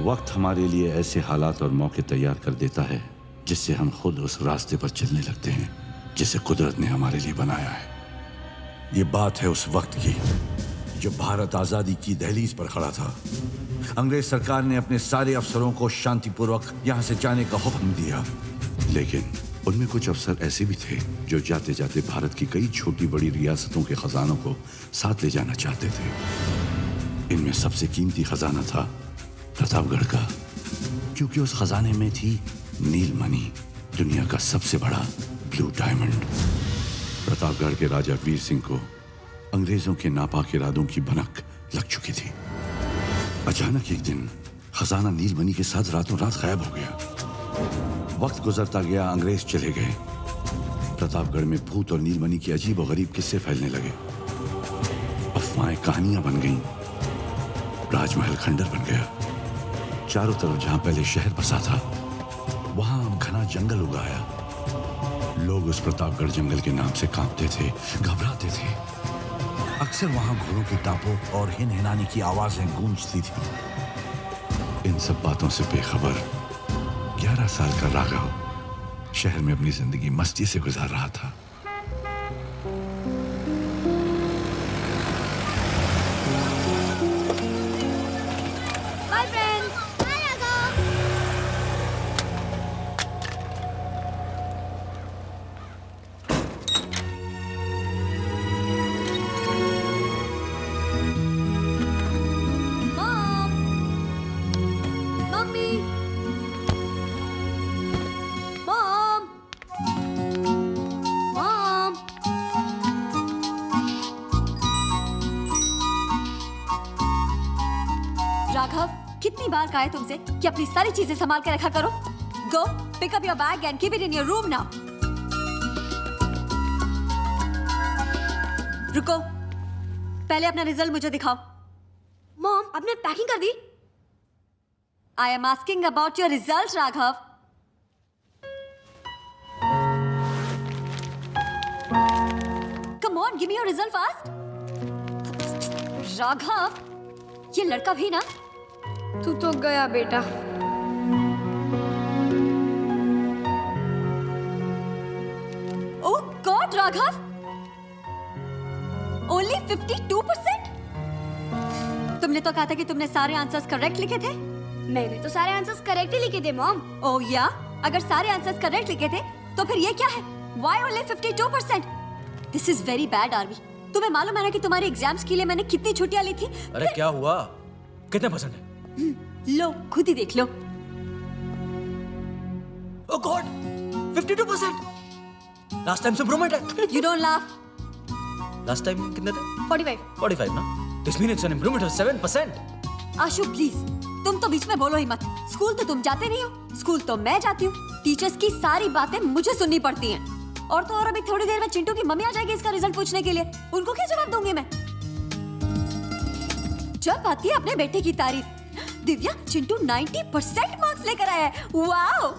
वक्त हमारे लिए ऐसे हालात और मौके तैयार कर देता है जिससे हम खुद उस रास्ते पर चलने लगते हैं जिसे कुदरत ने हमारे लिए बनाया है। ये बात है उस वक्त की जब भारत आजादी की दहलीज पर खड़ा था। अंग्रेज सरकार ने अपने सारे अफसरों को शांतिपूर्वक यहां से जाने का हुक्म दिया, लेकिन उनमें कुछ अफसर ऐसे भी थे जो जाते जाते भारत की कई छोटी बड़ी रियासतों के खजानों को साथ ले जाना चाहते थे। इनमें सबसे कीमती खजाना था प्रतापगढ़ का, क्योंकि उस खजाने में थी नीलमणि, दुनिया का सबसे बड़ा ब्लू डायमंड। प्रतापगढ़ के राजा वीर सिंह को अंग्रेजों के नापाक इरादों की भनक लग चुकी थी। अचानक एक दिन खजाना नीलमणि के साथ रातों रात गायब हो गया। वक्त गुजरता गया, अंग्रेज चले गए। प्रतापगढ़ में भूत और नीलमणि के अजीब और गरीब किस्से फैलने लगे। अफवाहें कहानियां बन गईं। राजमहल खंडर बन गया। चारों तरफ जहां पहले शहर बसा था वहां अब घना जंगल उग आया। लोग उस प्रतापगढ़ जंगल के नाम से कांपते थे, घबराते थे। अक्सर वहां घोड़ों के टापों और हिनहिनाने की आवाजें गूंजती थी। इन सब बातों से बेखबर 11 साल का राघव शहर में अपनी जिंदगी मस्ती से गुजार रहा था। राघव, कितनी बार कहा है तुमसे कि अपनी सारी चीजें संभाल के रखा करो। Go, pick up your bag and keep it in your room now. रुको, पहले अपना रिजल्ट मुझे दिखाओ। मॉम, आपने पैकिंग कर दी? I am asking about your results, Raghav. Come on, give me your result fast. Raghav, ये लड़का भी ना। तू तो गया बेटा। Oh God, Raghav, only 52%? तुमने तो कहा था कि तुमने सारे आंसर्स करेक्ट लिखे थे। मैंने तो सारे आंसर्स करेक्ट ही लिखे थे मॉम। Oh या, अगर सारे आंसर्स करेक्ट लिखे थे तो फिर ये क्या है? Why only 52%? This is very bad, Aarvi. तुम्हें मालूम है ना कि तुम्हारे एग्जाम्स के लिए मैंने कितनी छुट्टियां ली थी? अरे क्या हुआ? कितने परसेंट है? लो, खुद ही देख लो। Oh God, 52%. लास्ट टाइम से इम्प्रूवमेंट है। You don't laugh. Last time कितने थे? 45। 45 ना? This means it's an improvement of 7%. Ashu please, तुम तो बीच में बोलो ही मत। स्कूल तो तुम जाते नहीं हो, स्कूल तो मैं जाती हूँ। टीचर्स की सारी बातें मुझे सुननी पड़ती हैं। और तो और अभी थोड़ी देर में चिंटू की मम्मी आ जाएगी इसका रिजल्ट पूछने के लिए। उनको क्या जवाब दूंगी मैं? जब आती है अपने बेटे की तारीफ, दिव्या चिंटू 90% मार्क्स लेकर आया है। वाओ!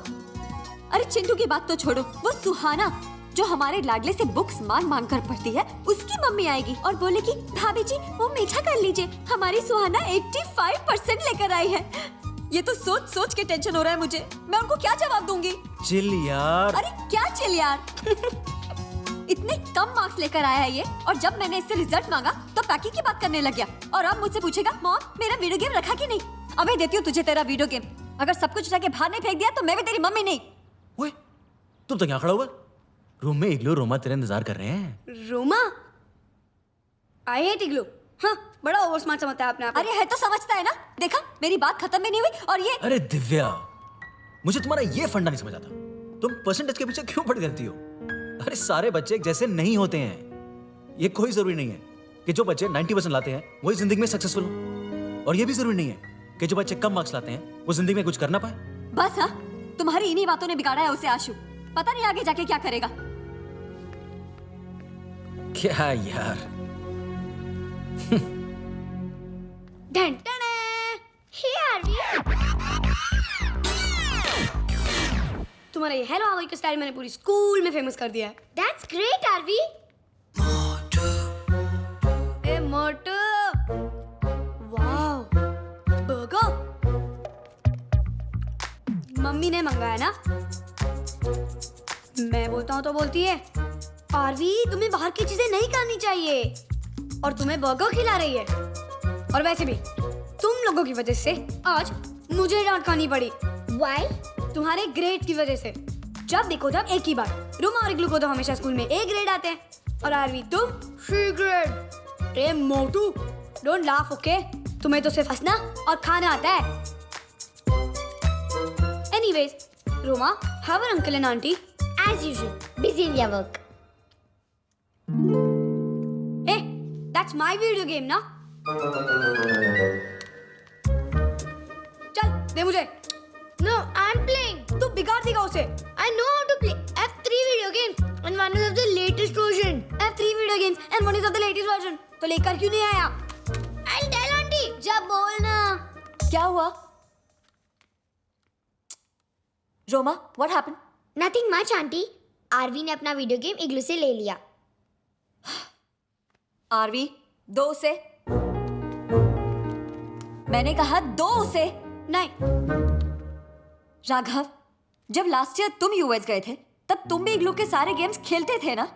अरे चिंटू की बात तो छोड़ो, वो सुहाना जो हमारे लाडले से बुक्स मांग कर पढ़ती है, उसकी मम्मी आएगी और बोलेगी भाभी जी वो मीठा कर लीजिए, हमारी सुहाना 85% लेकर आई है। ये तो सोच सोच के टेंशन हो रहा है मुझे। मैं उनको क्या जवाब दूंगी? चिल यार। अरे क्या चिल यार? इतने कम मार्क्स लेकर आया है ये, और जब मैंने इससे रिजल्ट मांगा तो पैकिंग की बात करने लग गया। और अब मुझसे पूछेगा मॉम मेरा वीडियो गेम रखा कि नहीं? अबे देती हूँ तुझे तेरा वीडियो गेम। अगर सब कुछ उठा के बाहर नहीं फेंक दिया तो मैं भी तेरी मम्मी नहीं। ओए, तुम तो क्या खड़ा हुआ? रूम में इग्लू रोमा तेरे इंतजार कर रहे हैं। रोमा? आई हेट इग्लू। हाँ, बड़ा ओवर स्मार्ट समझता है अपने आप को। अरे है तो समझता है ना। देखा मेरी बात खत्म भी नहीं हुई और ये। अरे दिव्या, मुझे तुम्हारा ये फंडा नहीं समझ आता। तुम परसेंटेज के पीछे क्यों पड़ी रहती हो? अरे सारे बच्चे एक जैसे नहीं होते हैं। ये कोई जरूरी नहीं है कि जो बच्चे 90% लाते हैं वही जिंदगी में सक्सेसफुल हो, और ये भी जरूरी नहीं है कि जो बच्चे कम मार्क्स लाते हैं वो जिंदगी में कुछ कर ना पाए। बस हाँ, तुम्हारी इन्हीं बातों ने बिगाड़ा है उसे आशु। पता नहीं आगे जाके क्या करेगा। क्या यार। तुम्हारा ये हेलो हाउ आर यू का स्टाइल मैंने पूरी स्कूल में फेमस कर दिया है। That's great, Aarvi. ए मोटू, वाओ, बर्गर, मम्मी ने मंगाया ना। मैं बोलता हूँ तो बोलती है, आरवी तुम्हें बाहर की चीजें नहीं खानी चाहिए, और तुम्हें बर्गर खिला रही है। और वैसे भी तुम लोगों की वजह से आज मुझे डांट खानी पड़ी। Why? तुम्हारे ग्रेड की वजह से। जब देखो तब एक ही बात, रूमा और इग्लू को तो हमेशा स्कूल में ए ग्रेड आते हैं, और आरवी तुम सी ग्रेड। ए मोटू, डोंट लाफ ओके? तुम्हें तो सिर्फ हंसना और खाना आता है। Anyways, Roma, how are uncle and aunty? As usual, busy in their work. ए, दैट्स माय वीडियो गेम ना। चल दे मुझे। No, I'm playing. तू बिगाड़ देगा उसे। I know how to play. I have 3 video games and one is of the latest version. I have 3 video games and one is of the latest version. तो लेकर क्यों नहीं आया? I'll tell auntie. जब बोलना। क्या हुआ? Roma, what happened? Nothing much, auntie. Aarvi ने अपना वीडियो गेम इग्लू से ले लिया. आरवी, दो उसे। मैंने कहा दो उसे। नहीं। राघव, जब लास्ट ईयर तुम यूएस गए थे तब तुम भी इग्लू के सारे गेम्स खेलते थे ना?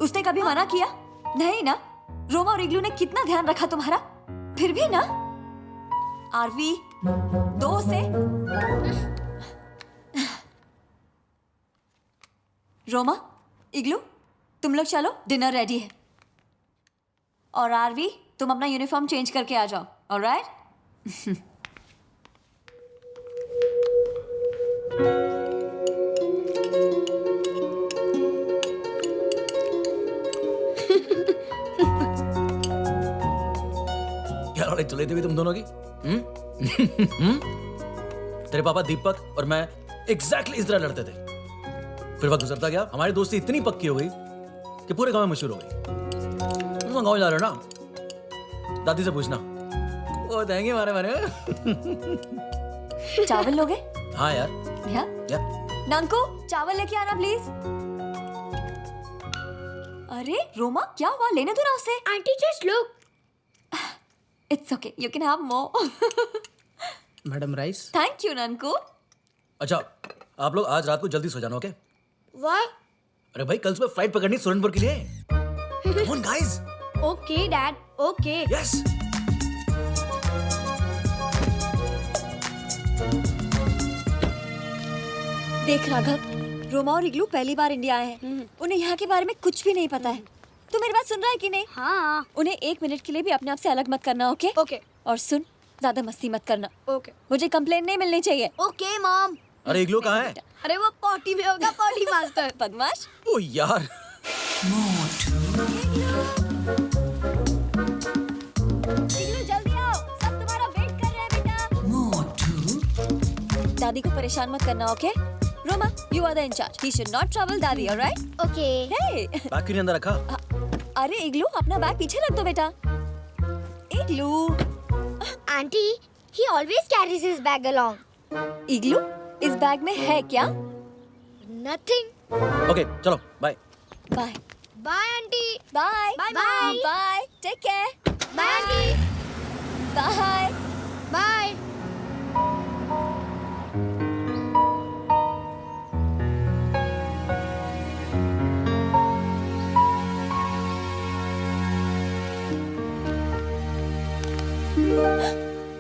उसने कभी मना किया? नहीं ना? रोमा और इग्लू ने कितना ध्यान रखा तुम्हारा, फिर भी ना? आरवी, दो से। रोमा, इग्लू, तुम लोग चलो, डिनर रेडी है। और आरवी, तुम अपना यूनिफॉर्म चेंज करके आ जाओ, ऑलराइट? क्या लड़ाई चल रही थी तुम दोनों की? तेरे पापा दीपक और मैं एग्जैक्टली इस तरह लड़ते थे। फिर वक्त गुजरता गया, हमारी दोस्ती इतनी पक्की हो गई कि पूरे गांव में मशहूर हो गई। तुम गांव जा रहे हो ना? दादी से पूछना, वो देंगे हमारे बारे में। चावल लोगे? हाँ यार। या? नंकू, चावल लेके आना प्लीज। अरे रोमा, क्या हुआ? लेने दो ना उसे। Auntie, just look. It's okay, you can have more. Madam rice. Thank you Nanku. अच्छा, आप लोग आज रात को जल्दी सो जाना, ओके? Why? अरे भाई, कल सुबह फ्लाइट पकड़नी सुरनपुर के लिए। Come on guys. Okay dad, okay. Yes. देख राघव, रोमा और इग्लू पहली बार इंडिया आए हैं। उन्हें यहाँ के बारे में कुछ भी नहीं पता है। तू मेरी बात सुन रहा है कि नहीं? हाँ। उन्हें 1 मिनट के लिए भी अपने आप से अलग मत करना, ओके? ओके। और सुन, ज्यादा मस्ती मत करना। ओके। मुझे कंप्लेंट नहीं मिलनी चाहिए। Okay mom. अरे इग्लू कहाँ है? अरे वो पॉटी में होगा, पॉटी मास्टर। बदमाश। ओ यार। इग्लू जल्दी आओ, सब तुम्हारा वेट कर रहे हैं बेटा। दादी को परेशान मत करना, okay? Roma, you are the in charge. He should not trouble daddy, alright? Okay. Hey. Bag क्यों नहीं अंदर रखा? अरे इग्लू, अपना बैग पीछे रख दो बेटा। इग्लू। Auntie, he always carries his bag along. इग्लू, इस बैग में है क्या? Nothing. ओके, चलो, bye. Bye. Bye, auntie. Bye. Bye, bye. bye. Bye. Take care. Bye, auntie. Bye. Bye.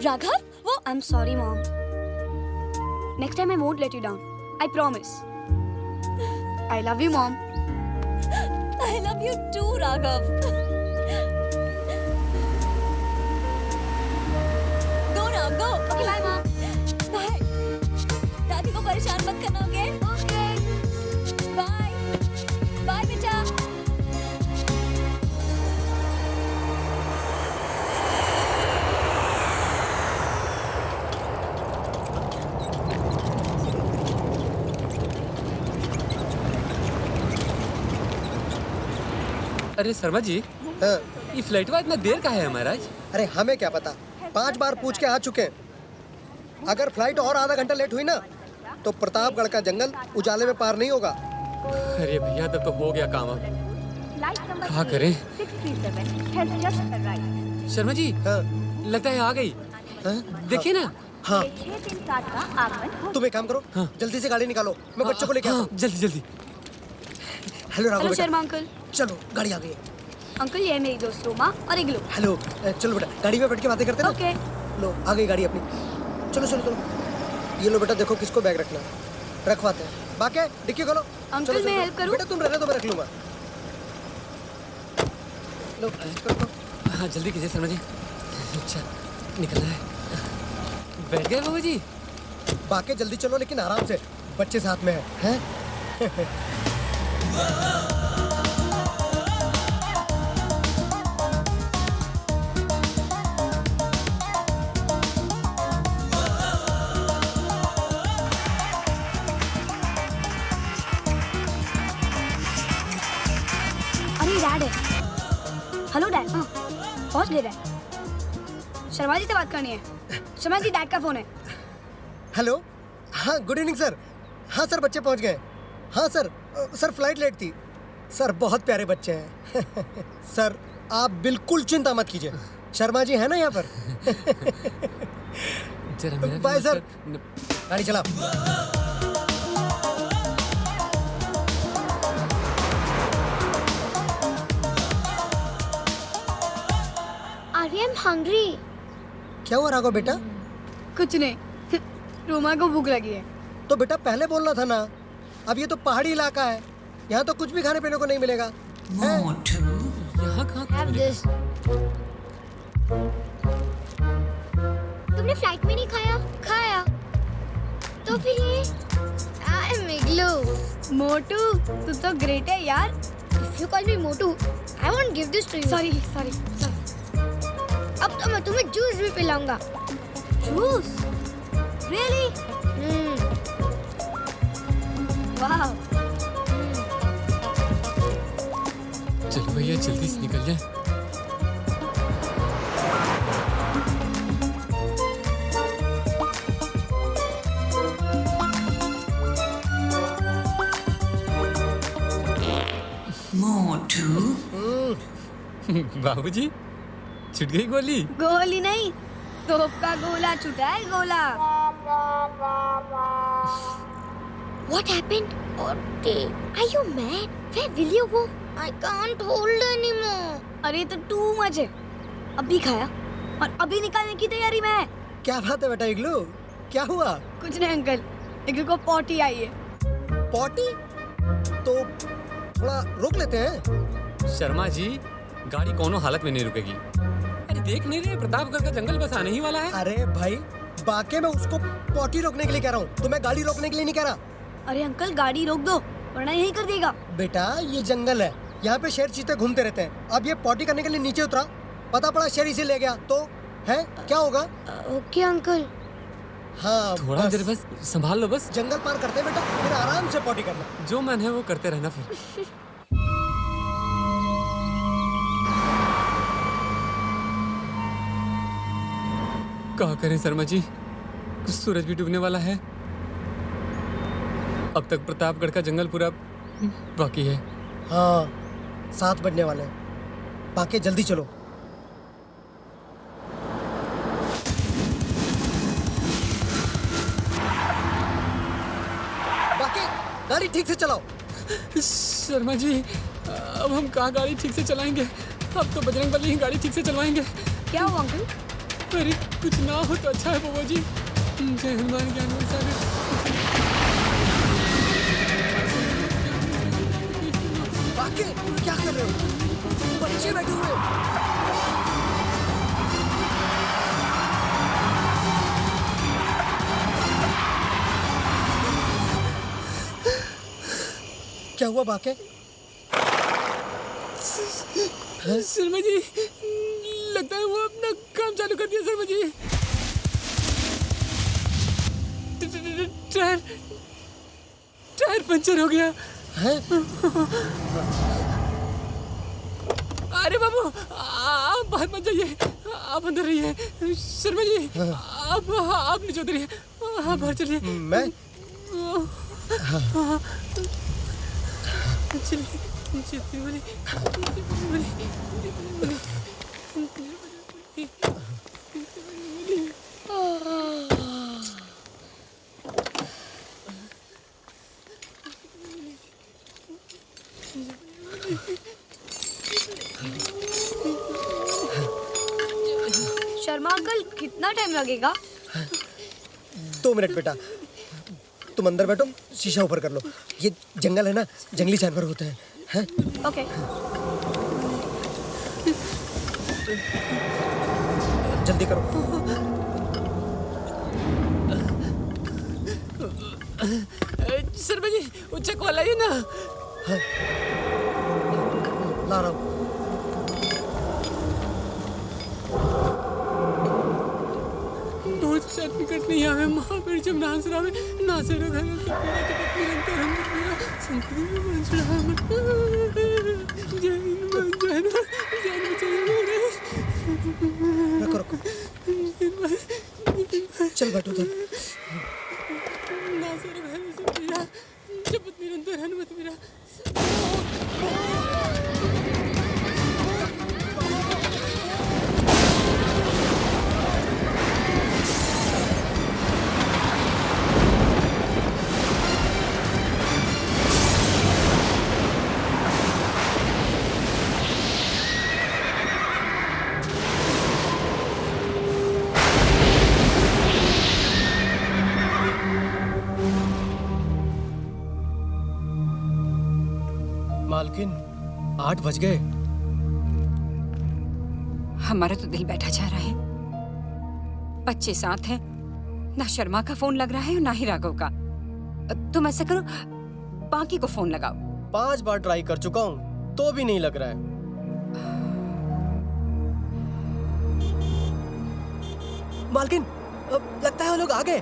Raghav, वो I'm sorry mom. Next time I won't let you down. I promise. I love you mom. I love you too, Raghav. Go now, go. Okay, bye mom. Bye. दादी को परेशान मत करना, okay? Okay. Bye. Bye बेटा। अरे शर्मा जी, हाँ, ये फ्लाइटवा इतना देर का है महाराज? अरे हमें क्या पता, 5 बार पूछ के आ चुके हैं। अगर फ्लाइट और आधा घंटा लेट हुई ना तो प्रतापगढ़ का जंगल उजाले में पार नहीं होगा। अरे भैया, तब तो हो गया काम। अब क्या करें? शर्मा जी, हाँ, लगता है आ गई। हाँ, देखिए ना, हाँ 637 का आगमन हो। तुम एक काम करो, जल्दी से गाड़ी निकालो, मैं बच्चों को लेके आता हाँ, हूँ। जल्दी जल्दी। हेलो राघव हेलो बेटा, शर्मा अंकल। चलो गाड़ी आ गई है। अंकल ये है मेरी दोस्त रोमा और इग्लू। हेलो चलो बेटा, गाड़ी में बैठ के बातें करते हैं ना। ओके। लो आ गई गाड़ी अपनी। चलो चलो चलो, ये लो बेटा, देखो किसको बैग रखना है, रखवाते हैं। बाकी डिक्की खोलो। अंकल, चलो, मैं चलो, हेल्प करूं? बेटा तुम रहने दो, मैं रख लूंगा। लो रखो। हाँ जल्दी कीजिए शर्मा जी। अच्छा निकलना है। बैठ गए बाबू जी? बाकी जल्दी चलो लेकिन आराम से, बच्चे साथ में हैं। अरे डैड है। Hello dad. हाँ पहुंच गए डैड। शर्मा जी से बात करनी है। शर्मा जी डैड का फोन है। हेलो, हाँ गुड इवनिंग सर। हाँ सर बच्चे पहुंच गए। हाँ सर, सर फ्लाइट लेट थी। सर बहुत प्यारे बच्चे हैं। सर आप बिल्कुल चिंता मत कीजिए, शर्मा जी है ना यहाँ पर। जरा मेरा बाय भी सर। मतलब- गाड़ी चला। Are you hungry? क्या हुआ राघव बेटा? कुछ नहीं। रोमा को भूख लगी है। तो बेटा पहले बोलना था ना। अब ये तो पहाड़ी इलाका है, यहाँ तो कुछ भी खाने पीने को नहीं मिलेगा। हैं? यहाँ कहाँ? Have this. तुमने फ्लाइट में नहीं खाया? खाया। तो फिर ये? I'm Igloo. मोटू तू तो ग्रेट है यार। If you call me Motu, I won't give this to you. Sorry sorry sorry. अब तो मैं तुम्हें जूस भी पिलाऊंगा। जूस? रियली? वाह। चलो भैया जल्दी से निकल जाए। बाबूजी छूट गई गोली। गोली नहीं, तोप का गोला छुटा है गोला। What happened? Okay. Are you mad? Where will you go? I can't hold anymore. अरे तो टू मच है। अभी खाया और अभी निकालने की तैयारी में है। क्या बात है बेटा इग्लू, क्या हुआ? कुछ नहीं अंकल, इग्लू को पॉटी आई है। पॉटी? तो थोड़ा रोक लेते हैं। शर्मा जी गाड़ी कोनो हालत में नहीं रुकेगी। अरे देख नहीं रहे प्रतापगढ़ का जंगल बस आने ही वाला है। अरे भाई बाकी मैं उसको पॉटी रोकने के लिए कह रहा हूँ, तो मैं गाड़ी रोकने के लिए नहीं कह रहा। अरे अंकल गाड़ी रोक दो वरना यही कर देगा। बेटा ये जंगल है, यहाँ पे शेर चीते घूमते रहते हैं। अब ये पॉटी करने के लिए नीचे उतरा, पता पड़ा शेर इसे ले गया तो है क्या होगा? Okay, uncle. हाँ थोड़ा देर बस संभाल लो बस। जंगल पार करते हैं बेटा, फिर आराम से पॉटी करना। जो मन है वो करते रहना फिर। क्या करें शर्मा जी, सूरज भी डूबने वाला है। अब तक प्रतापगढ़ का जंगल पूरा बाकी है। हाँ 7 बजने वाले हैं, बाकी जल्दी चलो। बाकी गाड़ी ठीक से चलाओ। शर्मा जी अब हम कहाँ गाड़ी ठीक से चलाएंगे? अब तो बजरंग बली ही गाड़ी ठीक से चलवाएंगे। क्या हुआ अंकल? अरे कुछ ना हो तो अच्छा है बाबा जी। जय हनुमान ज्ञान गुण सागर। बाकी क्या कर रहे हो? बच्चे बैठे हुए हैं। क्या हुआ बाकी? शर्मा जी लगता है वो अपना काम चालू कर दिया। Sharma ji tyre tyre puncture हो गया। हैं? अरे बाबू आप बाहर मत जाइए, आप अंदर रहिए। शर्मा जी आप नीचे उतरिए, आप बाहर चलिए। मैं चलिए शर्मा अंकल कितना टाइम लगेगा? 2 मिनट बेटा, तुम अंदर बैठो, शीशा ऊपर कर लो। ये जंगल है ना, जंगली जानवर होते हैं। ओके। जल्दी करो। शर्मा जी वो चेक वाला है ना? ला रहा हूँ। बहुत सर्टिफिकेट नहीं आवे महावीर जब नाच रहा है नाचे रहा है सब पूरा जगत निरंतर हम मेरा संस्कृति में बंच रहा है जैन रखो रखो, चल बैठो उधर। नाचे रहा है सब मेरा जगत निरंतर हनुमत मेरा। मालकिन 8 बज गए। हमारा तो दिल बैठा जा रहा है। बच्चे साथ हैं, ना शर्मा का फोन लग रहा है और ना ही राघव का। तुम ऐसा करो, बाकी को फोन लगाओ। 5 बार ट्राई कर चुका हूँ तो भी नहीं लग रहा है। मालकिन लगता है वो लोग आ गए।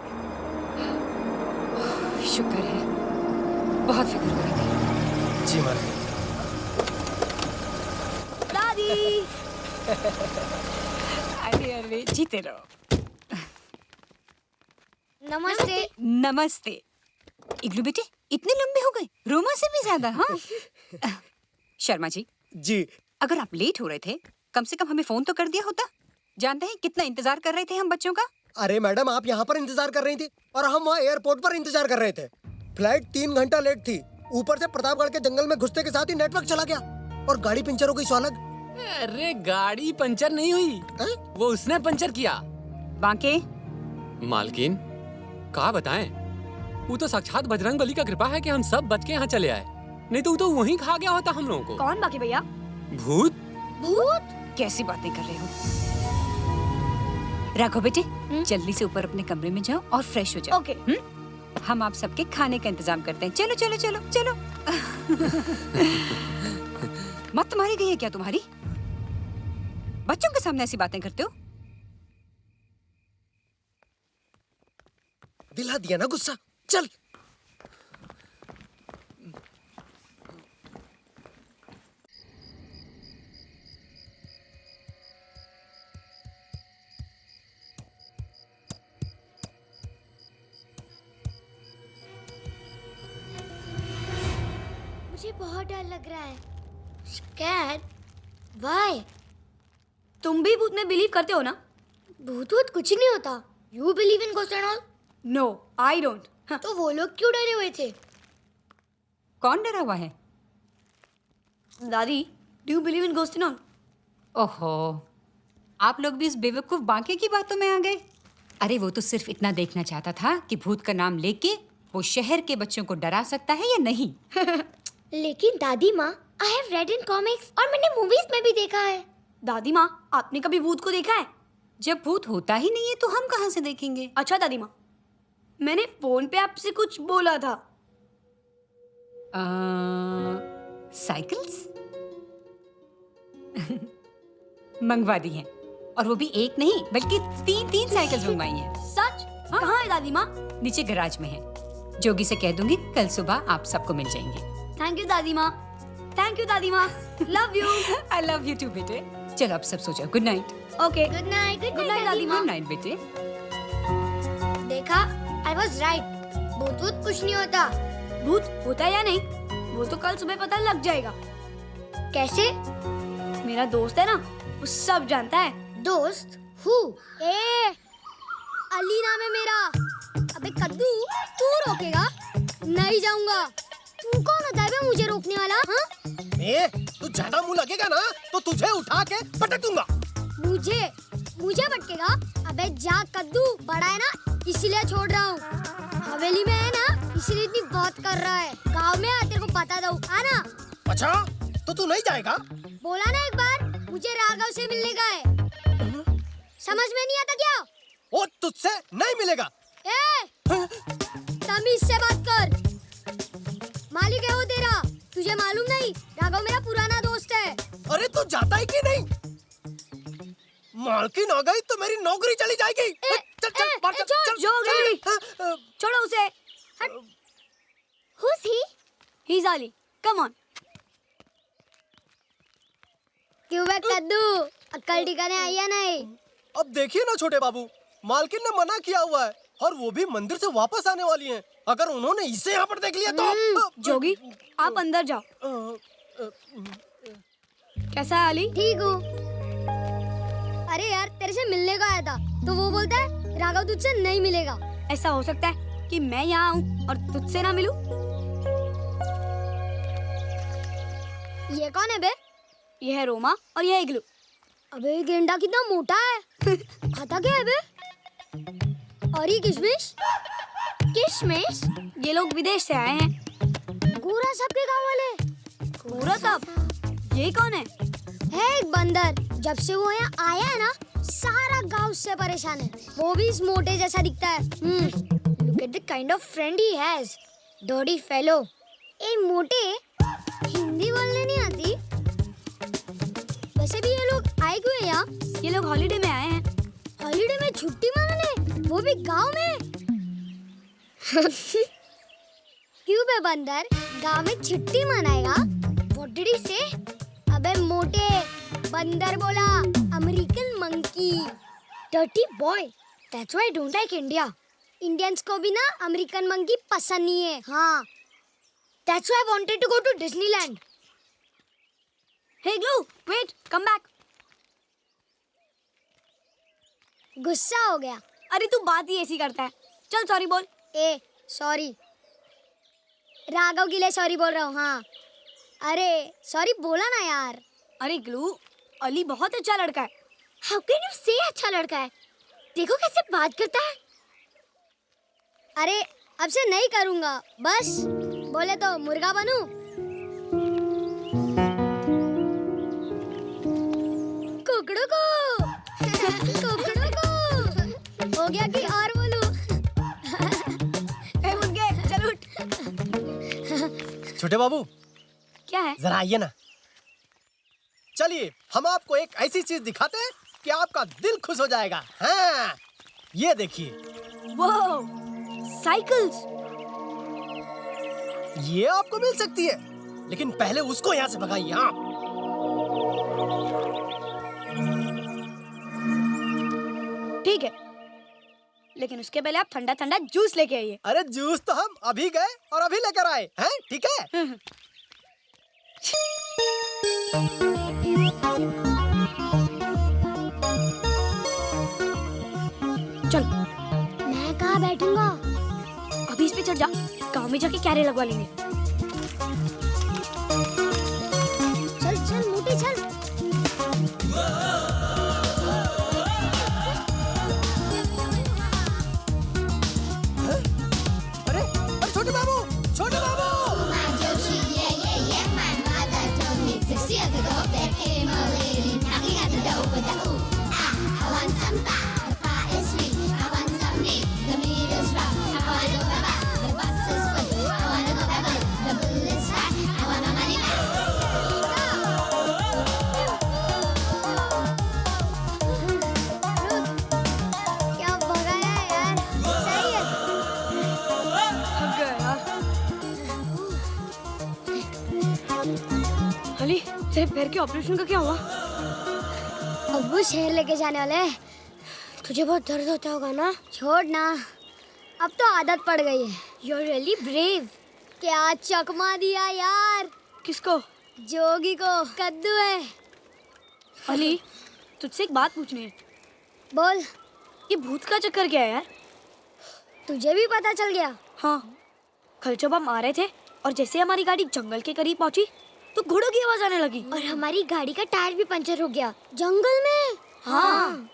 शुक्र है, बहुत फिक्र हो रही थी। जी मालकिन। दादी। अरे अरे जीते रहो। नमस्ते। नमस्ते। इग्लू बेटे इतने लंबे हो गए, रोमा से भी ज्यादा। हाँ शर्मा जी, जी अगर आप लेट हो रहे थे कम से कम हमें फोन तो कर दिया होता। जानते हैं कितना इंतजार कर रहे थे हम बच्चों का। अरे मैडम, आप यहाँ पर इंतजार कर रही थी और हम वहाँ एयरपोर्ट पर इंतजार कर रहे थे। फ्लाइट 3 घंटा लेट थी। ऊपर से प्रतापगढ़ के जंगल में घुसते के साथ ही नेटवर्क चला गया और गाड़ी पंचर हो गई। सो अलग। अरे गाड़ी पंचर नहीं हुई, वो उसने पंचर किया। बांके मालकिन कहा बताएं, वो तो साक्षात बजरंग बली का कृपा है कि हम सब बच के यहाँ चले आए, नहीं तो वो तो वहीं खा गया होता हम लोगों को। कौन बाकी भैया? भूत। भूत? कैसी बातें कर रहे हो? राघव बेटे जल्दी से ऊपर अपने कमरे में जाओ और फ्रेश हो जाओ। ओके। हम आप सबके खाने का इंतजाम करते हैं। चलो चलो चलो चलो। मत तुम्हारी गई है क्या तुम्हारी? बच्चों के सामने ऐसी बातें करते हो? दिला दिया ना गुस्सा। चल। मुझे बहुत डर लग रहा है। Scared? Why? तुम भी भूत में बिलीव करते हो ना? भूत वूत कुछ नहीं होता। You believe in ghost and all? No I don't. तो वो लोग क्यों डरे हुए थे? कौन डरा हुआ है? दादी, do you believe in ghost and all? ओहो, आप लोग भी इस बेवकूफ बांके की बातों में आ गए। अरे वो तो सिर्फ इतना देखना चाहता था कि भूत का नाम लेके वो शहर के बच्चों को डरा सकता है या नहीं। लेकिन दादी माँ, I have read in comics और मैंने मूवीज में भी देखा है। दादी माँ, आपने कभी भूत को देखा है? जब भूत होता ही नहीं है तो हम कहाँ से देखेंगे? अच्छा दादी माँ, मैंने फोन पे आपसे कुछ बोला था। साइकिल्स मंगवा दी हैं, और वो भी एक नहीं बल्कि 3 साइकिल्स मंगवाई हैं। सच? हाँ। कहाँ है दादी माँ? नीचे गैराज में है। जोगी से कह दूंगी कल सुबह आप सबको मिल जाएंगे। थैंक यू दादी माँ। थैंक यू दादी माँ। Love you. I love you too बेटे। चलो अब सब सो जाओ। Good night. Okay. Good night. Good night दादी माँ। गुड नाइट बेटे। देखा, I was right. भूत वूत कुछ नहीं होता। भूत होता है या नहीं वो तो कल सुबह पता लग जाएगा। कैसे? मेरा दोस्त है ना, वो सब जानता है। दोस्त? Who? ए, अली नाम है मेरा। अबे कद्दू, तू रोकेगा? नहीं जाऊंगा। तू कौन होता है बे मुझे रोकने वाला? हाँ? तू ज्यादा मुंह लगेगा ना तो तुझे उठा के पटक दूंगा। मुझे भटकेगा? अबे जा कद्दू, बड़ा है ना इसीलिए छोड़ रहा हूँ। हवेली में है ना इसीलिए इतनी बात कर रहा है। गाँव में आ तेरे को बता दो, आना। अच्छा तो तू नहीं जाएगा? बोला ना एक बार, मुझे राघव से मिलने का है। समझ में नहीं आता क्या? वो तुझसे नहीं मिलेगा। तमीज से बात कर। मालिक है वो तेरा, तुझे मालूम नहीं? राघव मेरा पुराना दोस्त है। अरे तू जाता है कि नहीं? मालकिन आ गई तो मेरी नौकरी चली जाएगी। चल बाहर चल। छोड़ो उसे। Who's he? He's Ali. Come on. क्यों बे कद्दू, अक्ल ठिकाने आई या नहीं? अब देखिए ना छोटे बाबू, मालकिन ने मना किया हुआ है और वो भी मंदिर से वापस आने वाली हैं। अगर उन्होंने इसे यहाँ पर देख लिया तो जोगी, आप अंदर जाओ। कैसा है अली? ठीक हूँ। अरे यार तेरे से मिलने को आया था तो वो बोलता है राघव तुझसे नहीं मिलेगा। ऐसा हो सकता है कि मैं यहाँ आऊँ और तुझसे ना मिलूं? ये कौन है बे? ये है रोमा और ये है इग्लू। अबे ये गेंडा कितना मोटा है। खाता क्या है बे? और ये किशमिश? किशमिश? ये लोग विदेश से आए हैं। गोरा साहब के गाँव वाले? पूरा साहब, ये कौन है? है एक बंदर। जब से वो यहाँ आया है ना सारा गांव से परेशान है। वो भी इस मोटे जैसा दिखता है। Look at the kind of friend he has. Dirty fellow. ए मोटे, हिंदी बोलने नहीं आती? वैसे भी ये लोग आए क्यों हैं यहाँ? ये लोग हॉलिडे में आए हैं। हॉलिडे में छुट्टी मनाने, वो भी गांव में? क्यों बे बंदर, गांव में छुट्टी मनाएगा? What did he say? अबे मोटे, बंदर बोला, American monkey. Dirty boy, that's why I don't like India. Indians को भी ना अमेरिकन मंकी पसंद नहीं है। हाँ, that's why I wanted to go to Disneyland. Hey igloo, wait, come back. गुस्सा हो गया? अरे तू बात ही ऐसी करता है। चल सॉरी बोल। ए सॉरी, राघव के लिए सॉरी बोल रहा हूँ। हाँ अरे सॉरी बोला ना यार। अरे इग्लू, अली बहुत अच्छा लड़का है। हाउ कैन यू से अच्छा लड़का है? देखो कैसे बात करता है। अरे अब से नहीं करूँगा, बस बोले तो मुर्गा बनूं। कुकड़ू को कुकड़ू को हो गया कि और बोलूं? ए उठ गए, चल उठ। छोटे बाबू क्या है? जरा आइए ना। चलिए हम आपको एक ऐसी चीज दिखाते हैं कि आपका दिल खुश हो जाएगा। हाँ ये देखिए। वो साइकिल्स। ये आपको मिल सकती है, लेकिन पहले उसको यहाँ से भगाइए। हाँ ठीक है, लेकिन उसके पहले आप ठंडा ठंडा जूस लेके आइए। अरे जूस तो हम अभी गए और अभी लेकर आए हैं। ठीक है। चल मैं कहाँ बैठूंगा? अभी इस पे चढ़ जा, गाँव में जाके क्यारे लगवा लेंगे। चल चल मोटे चल। अरे अरे छोटे बाबू, छोटे बाबू। क्या भगाया यार, सही है। थक गया यार। अली, तेरे पैर के ऑपरेशन का क्या हुआ? अब वो शहर लेके जाने वाले हैं। तुझे बहुत दर्द होता होगा ना? छोड़ ना, अब तो आदत पड़ गई है। You're really brave। क्या चकमा दिया यार। किसको? जोगी को। कद्दू है। अली, तुझसे एक बात पूछनी है। बोल। ये भूत का चक्कर क्या है यार? तुझे भी पता चल गया? हाँ, कल जब हम आ रहे थे और जैसे हमारी गाड़ी जंगल के करीब पहुंची तो घोड़ों की आवाज आने लगी। और हमारी गाड़ी का टायर भी पंचर हो गया जंगल में। हाँ,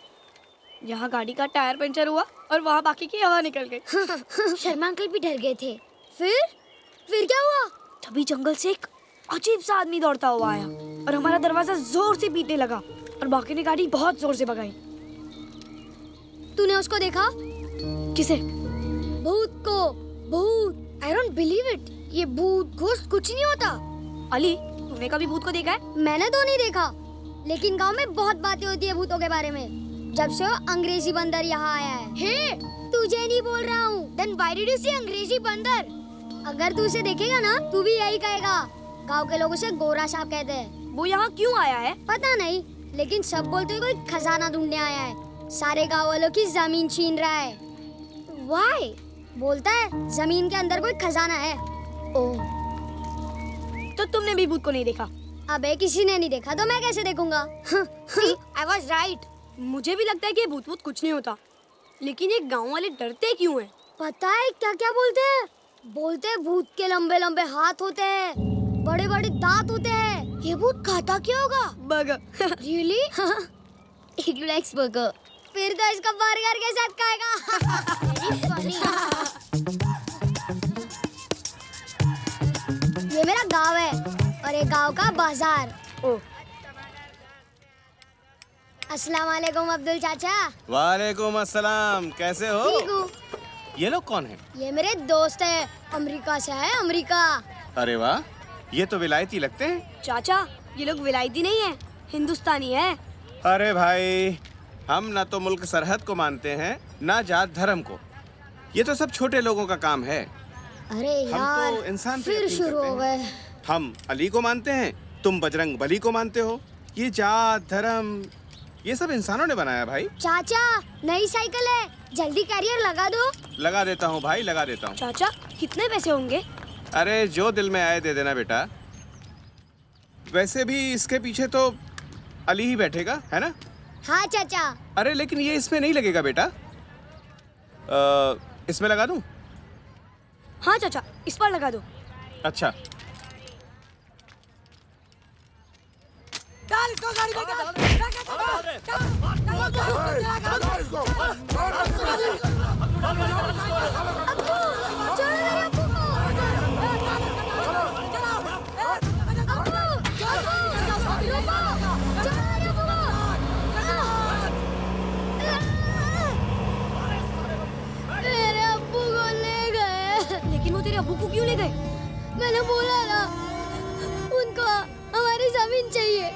यहाँ गाड़ी का टायर पंचर हुआ और वहाँ बाकी की हवा निकल गई। शर्मा अंकल भी डर गए थे। फिर क्या हुआ? तभी जंगल से एक अजीब सा आदमी दौड़ता हुआ आया और हमारा दरवाजा जोर से पीटने लगा और बाकी ने गाड़ी बहुत जोर से भगाई। तूने उसको देखा? किसे? भूत को। भूत। I don't believe it. ये भूत घोस्ट कुछ नहीं होता। अली, तूने कभी भूत को देखा है? मैंने तो नहीं देखा, लेकिन गांव में बहुत बातें होती है भूतों के बारे में, जब से वो अंग्रेजी बंदर यहाँ आया है। हे, तुझे नहीं बोल रहा हूँ। Then why did you say अंग्रेजी बंदर? अगर तू उसे देखेगा ना, तू भी यही कहेगा। गांव के लोग उसे गोरा सांप कहते हैं। वो यहाँ क्यों आया है? पता नहीं, लेकिन सब बोलते हैं कोई खजाना ढूंढने आया है। सारे गाँव वालों की जमीन छीन रहा है। Why? बोलता है जमीन के अंदर कोई खजाना है। ओह, तो तुमने भी भूत को नहीं देखा? अबे किसी ने नहीं देखा तो मैं कैसे देखूंगा? See, I was right. मुझे भी लगता है कि भूत भूत कुछ नहीं होता, लेकिन ये गांव वाले डरते क्यों हैं? पता है क्या क्या बोलते हैं? बोलते हैं भूत के लंबे लंबे हाथ होते हैं, बड़े बड़े दांत होते हैं। ये भूत खाता क्या होगा? Burger. Really? Igloo likes burger. फिर तो इसका बर्गर के साथ खाएगा। Very funny. ये मेरा गांव है और ये गांव का बाजार। ओह, अस्सलाम वालेकुम अब्दुल चाचा। वालेकुम अस्सलाम, कैसे हो? ठीक हूँ। ये लोग कौन हैं? ये मेरे दोस्त है, अमेरिका से है। अमेरिका। अरे वाह, ये तो विलायती लगते हैं। चाचा, ये लोग विलायती नहीं है, हिंदुस्तानी है। अरे भाई, हम ना तो मुल्क सरहद को मानते हैं, ना जात धर्म को। ये तो सब छोटे लोगों का काम है। अरे हम यार, तो इंसान पे फिर यकीन शुरू करते हो हैं। गए। हम अली को मानते हैं, तुम बजरंग बली को मानते हो। ये जात धर्म, ये सब इंसानों ने बनाया भाई। चाचा, नई साइकिल है, जल्दी कैरियर लगा दो। लगा देता हूँ भाई, लगा देता हूँ। चाचा, कितने पैसे होंगे? अरे जो दिल में आए दे देना बेटा। वैसे भी इसके पीछे तो अली ही बैठेगा, है ना? हाँ चाचा। अरे लेकिन ये इसमें नहीं लगेगा बेटा। इसमें लगा दूं? हाँ चाचा, इस पर लगा दो। अच्छा। मेरे अब्बू को ले गए। लेकिन वो तेरे अब्बू को क्यों ले गए? मैंने बोला ना, उनको हमारी जमीन चाहिए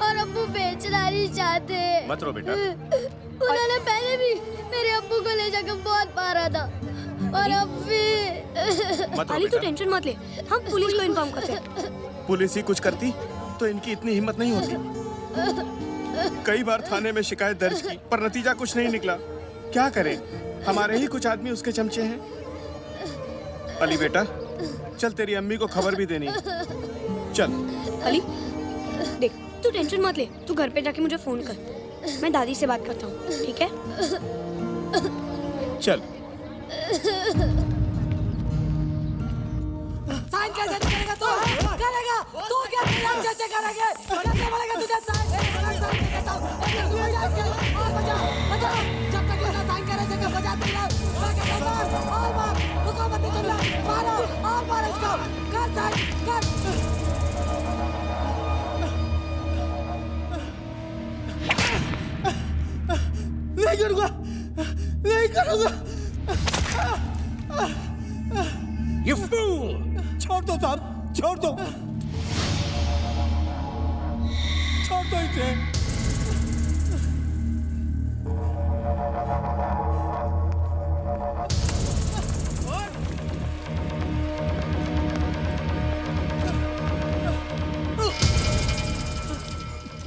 और अब्बू बेचना नहीं चाहते। मत रो बेटा। उन्होंने पहले भी मेरे अब्बू को ले जाकर बहुत मारा था और अब भी। मत रो अली, तू बेटा। टेंशन मत ले, हम पुलिस को इन्फॉर्म करते हैं। पुलिस ही कुछ करती तो इनकी इतनी हिम्मत नहीं होती। कई बार थाने में शिकायत दर्ज की पर नतीजा कुछ नहीं निकला। क्या करें, हमारे ही कुछ आदमी उसके चमचे हैं। अली बेटा, चल तेरी अम्मी को खबर भी देनी है। चल। अली, देख, तू टेंशन मत ले, तू घर पे जाके मुझे फोन कर, मैं दादी से बात करता हूँ, ठीक है? चल। साइन कैसे करेगा तू? करेगा तू? क्या तेरा कैसे करेगा? कैसे बोलेगा तुझे साइन? साइन करता हूं। तू जा इसके और बजा बजा, जब तक ये साइन करे जगह बजाते रहो। और मार, रुको मत तुम, मारो और मारो इसको। कर साइन कर। नहीं करूँगा, नहीं करूँगा। You fool! छोड़ दो साहब, छोड़ दो, छोड़ दो इसे।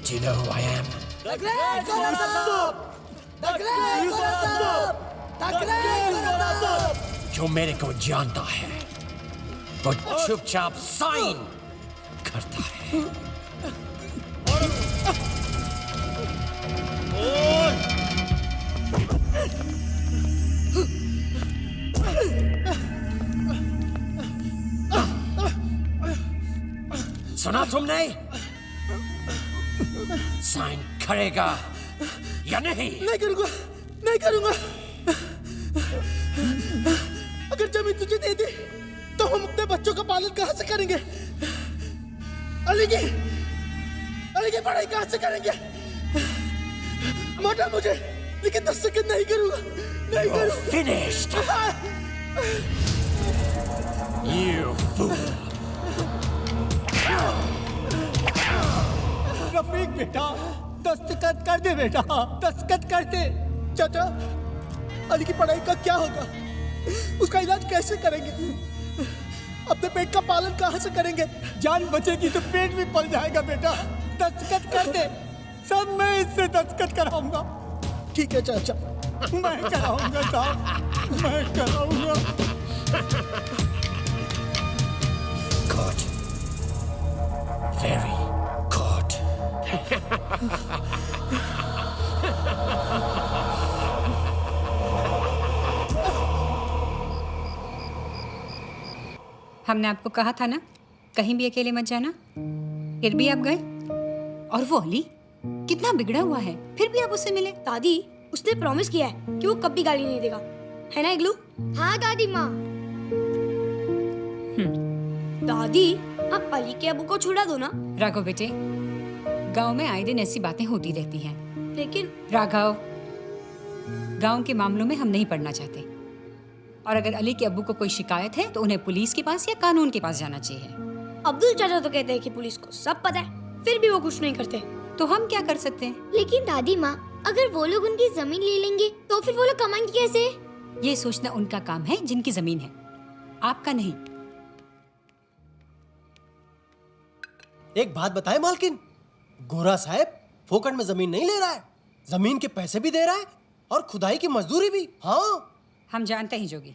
Do you know who I am? The Great Gorasop! The Great Gorasop! The Great Gorasop! जो मेरे को जानता है वो चुपचाप साइन करता है। सुना तुमने? साइन करेगा या नहीं? नहीं करूंगा, नहीं करूंगा। अगर जमीन तुझे दे दी तो हम अपने बच्चों का पालन कहां से करेंगे? अली की पढ़ाई कहां से करेंगे? मोटा मुझे, लेकिन दस्तखत नहीं करूंगा, नहीं करूंगा। Finished. You fool. रफीक बेटा, दस्तखत कर दे बेटा, दस्तखत कर दे। चाचा, अली की पढ़ाई का क्या होगा? उसका इलाज कैसे करेंगे? अपने पेट का पालन कहां से करेंगे? जान बचेगी तो पेट भी पल जाएगा बेटा। दस्तखत कर दे, सब मैं इससे दस्तखत कराऊंगा। ठीक है चाचा, मैं कराऊंगा साहब, मैं कराऊंगा। Good. Very good. हमने आपको कहा था ना, कहीं भी अकेले मत जाना। फिर भी आप गए। और वो अली कितना बिगड़ा हुआ है, फिर भी आप उससे मिले। दादी, उसने प्रॉमिस किया है कि वो कभी गाली नहीं देगा, है ना इग्लू? हाँ दादी माँ। दादी, आप अली के अबू को छुड़ा दो ना। राघव बेटे, गांव में आए दिन ऐसी बातें होती रहती हैं। लेकिन राघव, गांव के मामलों में हम नहीं पड़ना चाहते। और अगर अली के अब्बू को कोई शिकायत है तो उन्हें पुलिस के पास या कानून के पास जाना चाहिए। अब्दुल चाचा तो कहते हैं कि पुलिस को सब पता है, फिर भी वो कुछ नहीं करते। तो हम क्या कर सकते हैं? लेकिन दादी माँ, अगर वो लोग उनकी जमीन ले लेंगे तो फिर वो लोग कमाएंगे कैसे? ये सोचना उनका काम है जिनकी जमीन है, आपका नहीं। एक बात बताए मालकिन, गोरा साहब फोकट में जमीन नहीं ले रहा है, जमीन के पैसे भी दे रहा है और खुदाई की मजदूरी भी। हाँ, हम जानते हैं जोगी,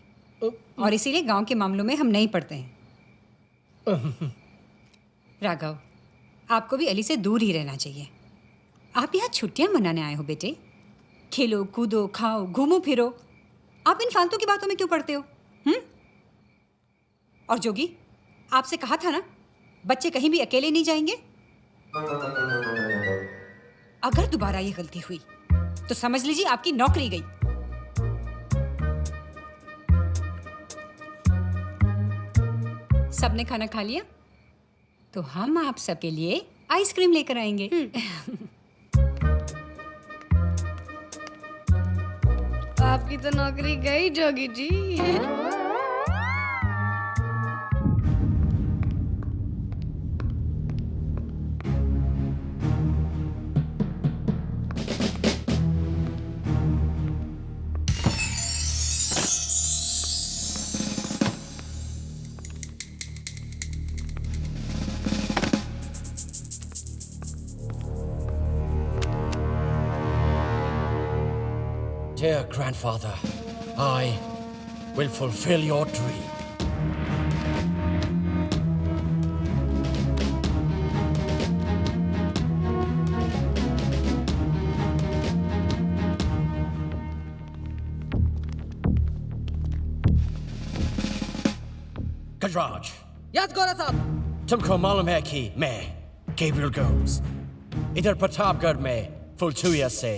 और इसीलिए गांव के मामलों में हम नहीं पड़ते हैं। राघव, आपको भी अली से दूर ही रहना चाहिए। आप यहाँ छुट्टियां मनाने आए हो बेटे। खेलो कूदो, खाओ, घूमो फिरो। आप इन फालतू की बातों में क्यों पड़ते हो? और जोगी, आपसे कहा था ना, बच्चे कहीं भी अकेले नहीं जाएंगे। अगर दोबारा ये गलती हुई तो समझ लीजिए आपकी नौकरी गई। सबने खाना खा लिया तो हम आप सबके लिए आइसक्रीम लेकर आएंगे। आपकी तो नौकरी गई Jogi ji. Dear grandfather, I will fulfill your dream. Gajraj, yes गोरा साहब। तुमको मालूम है कि मैं गैब्रियल गोम्स इधर प्रतापगढ़ में फुलचुया से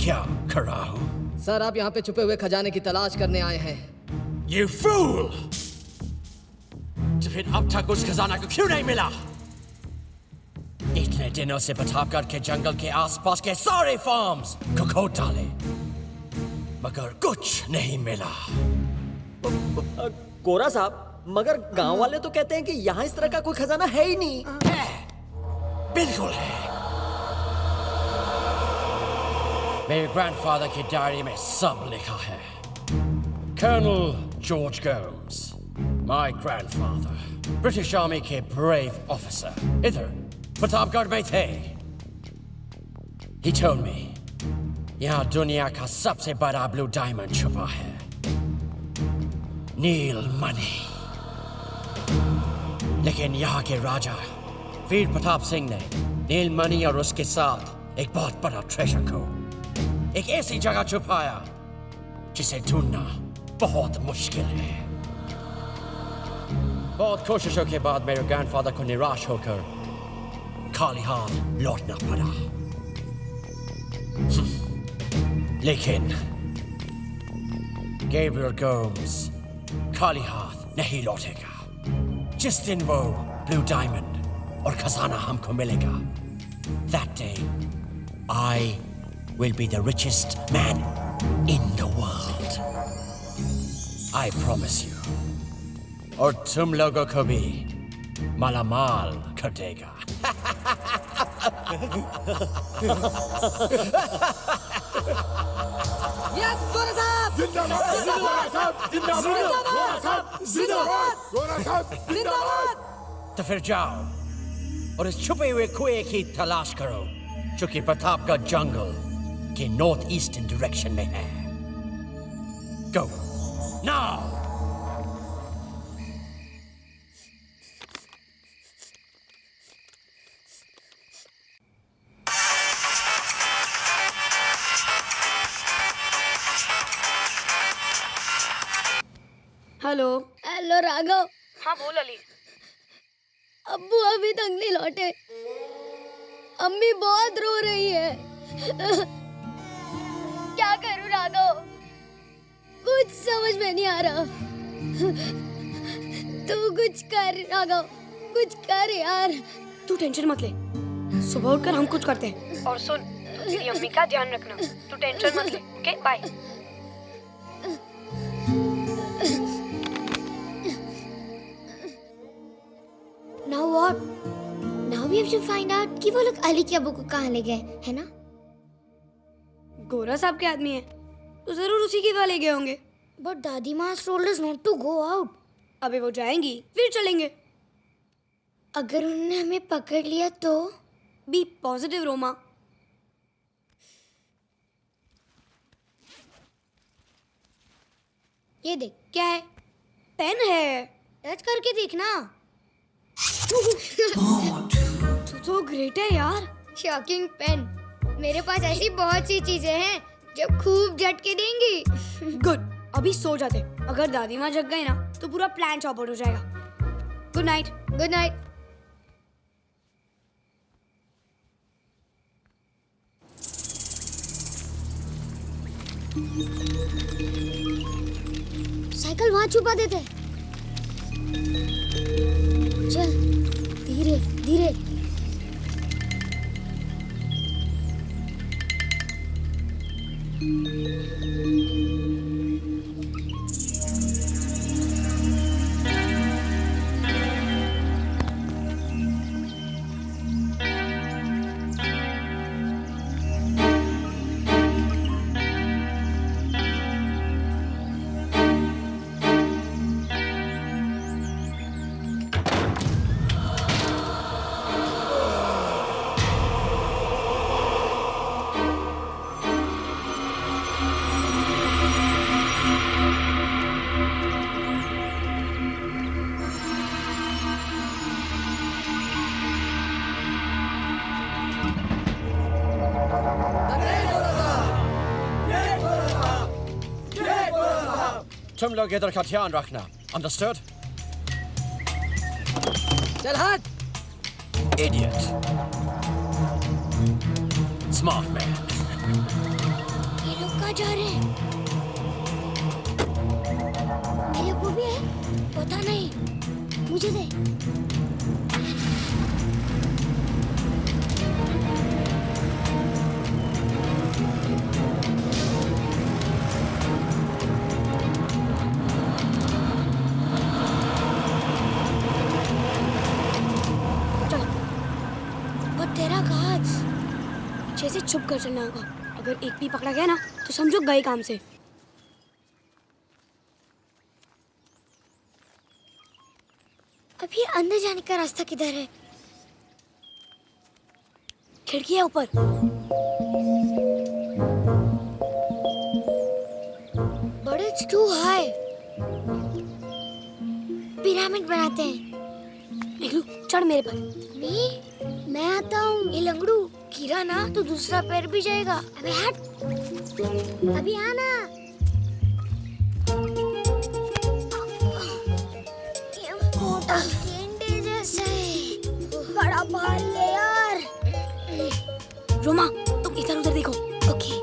क्या कर रहा हूँ? सर, आप यहाँ पे छुपे हुए खजाने की तलाश करने आए हैं। You fool! तो फिर अब तक उस खजाना को क्यों नहीं मिला? इतने दिनों से प्रतापगढ़ के जंगल के आसपास के सारे फार्म्स को खोद डाले, मगर कुछ नहीं मिला। गोरा साहब, मगर गांव वाले तो कहते हैं कि यहाँ इस तरह का कोई खजाना है ही नहीं। बिल्कुल है। मेरे ग्रैंडफादर की डायरी में सब लिखा है। Colonel George Gomes, my grandfather, British army के ब्रेव ऑफिसर, इधर प्रतापगढ़ में थे। He told me, यहाँ दुनिया का सबसे बड़ा ब्लू डायमंड छुपा है, नील मणि। लेकिन यहाँ के राजा वीर प्रताप सिंह ने नील मणि और उसके साथ एक बहुत बड़ा ट्रेजर को एक ऐसी जगह छुपाया जिसे ढूंढना बहुत मुश्किल है। बहुत कोशिशों के बाद मेरे ग्रैंडफादर को निराश होकर खाली हाथ लौटना पड़ा। लेकिन गैब्रियल गोम्स खाली हाथ नहीं लौटेगा। जिस दिन वो ब्लू डायमंड और खजाना हमको मिलेगा, that day I will be the richest man in the world. I promise you. और तुम लोगों को भी मालामाल कर देगा। तो फिर जाओ और इस छुपे हुए कुएं की तलाश करो जो कि प्रतापगढ़ जंगल के नॉर्थ ईस्टर्न डायरेक्शन में है। Go now. Hello. Hello Raghav. हाँ बोल अली। अब्बू अभी तक नहीं लौटे। अम्मी बहुत रो रही है। क्या करूं राघव, कुछ समझ में नहीं आ रहा। तू कुछ कर राघव, कुछ कर यार। तू टेंशन मत ले, सुबह उठकर हम कुछ करते हैं। और सुन, तेरी अम्मी का ध्यान रखना। तू टेंशन मत ले। Okay bye. Now what? Now we have to find out कि वो लोग अली के अब्बू को कहाँ ले गए, है ना? गोरा साहब के आदमी है तो जरूर उसी के वहाँ ले गए होंगे। But दादी माँ told us not to go out. अबे वो जाएंगी फिर चलेंगे। अगर उन्होंने हमें पकड़ लिया तो? Be positive Roma. ये देख क्या है? पेन है, टच करके देखना। तू तो ग्रेट है यार। Shocking pen. मेरे पास ऐसी बहुत सी चीजें हैं जो खूब झटके देंगी। गुड, अभी सो जाते। अगर दादी माँ जग गई ना तो पूरा प्लान चौपट हो जाएगा। Good night. Good night. Cycle वहां छुपा देते। चल धीरे धीरे। तुम लोग इधर का ध्यान रखना। Understood? चल हट। Idiot. Smart man. ये लोग कहाँ जा रहे हैं? मेरे अब्बू भी है? पता नहीं। मुझे दे। पीछे से छुप कर चलना होगा। अगर एक भी पकड़ा गया ना तो समझो गए काम से। अभी अंदर जाने का रास्ता किधर है? खिड़की है ऊपर। But it's too high. Pyramid बनाते हैं। निकलू, चढ़ मेरे पर। मैं आता हूँ। ये लंगड़ू गिरा ना तो दूसरा पैर भी जाएगा। अबे हट। अभी आना। ये मोटा संभाल ले यार। रोमा तुम इधर उधर देखो। ओके।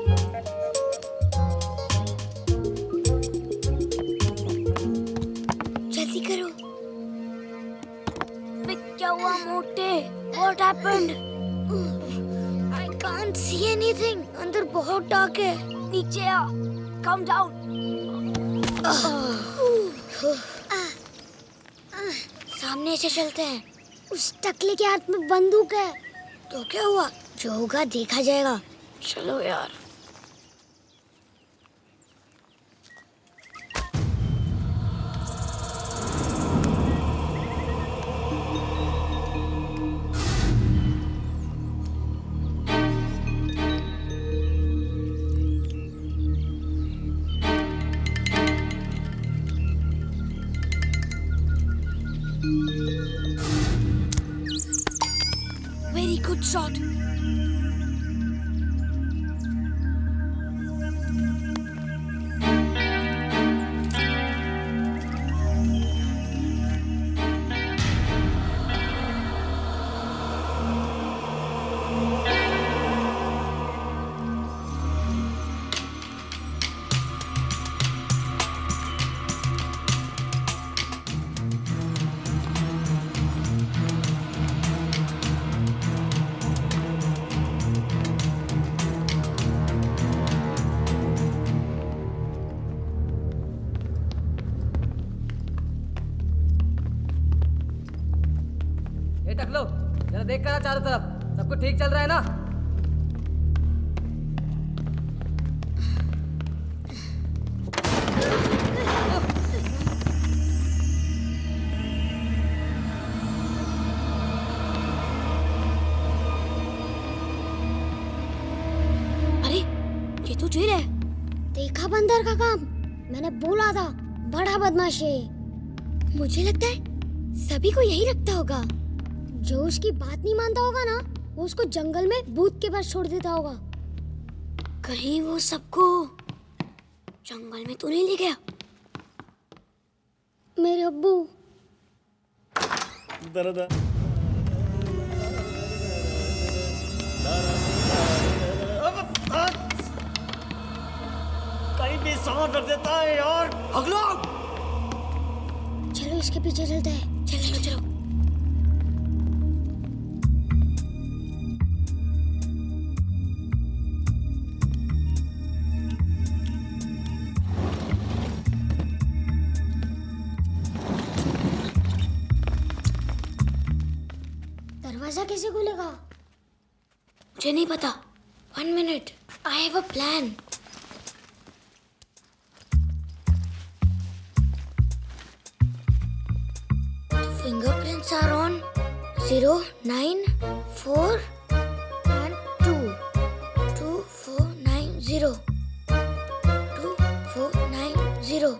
जल्दी करो। क्या हुआ मोटे? What happened? I can't see anything. अंदर बहुत डार्क है। नीचे आ। Come down. सामने से चलते हैं। उस टकले के हाथ में बंदूक है। तो क्या हुआ? जो होगा देखा जाएगा। चलो यार। Very good shot. ये टकलो जरा देख कर चारों तरफ सब कुछ ठीक चल रहा है ना? अरे ये तो जेल है। देखा बंदर का काम। मैंने बोला था बड़ा बदमाश है। मुझे लगता है सभी को यही लगता होगा। जो उसकी बात नहीं मानता होगा ना, वो उसको जंगल में भूत के पास छोड़ देता होगा। कहीं वो सबको जंगल में तो नहीं ले गया? मेरे अब्बू। कहीं भी सांस रख देता है यार। अगला चलो इसके पीछे चलते हैं। चलो चलो। दरवाजा कैसे खुलेगा? मुझे नहीं पता। 1 minute. I have a plan. Fingerprints are on 0, 9, 4 and 2. 2, 4, 9, 0. 2, 4, 9, 0.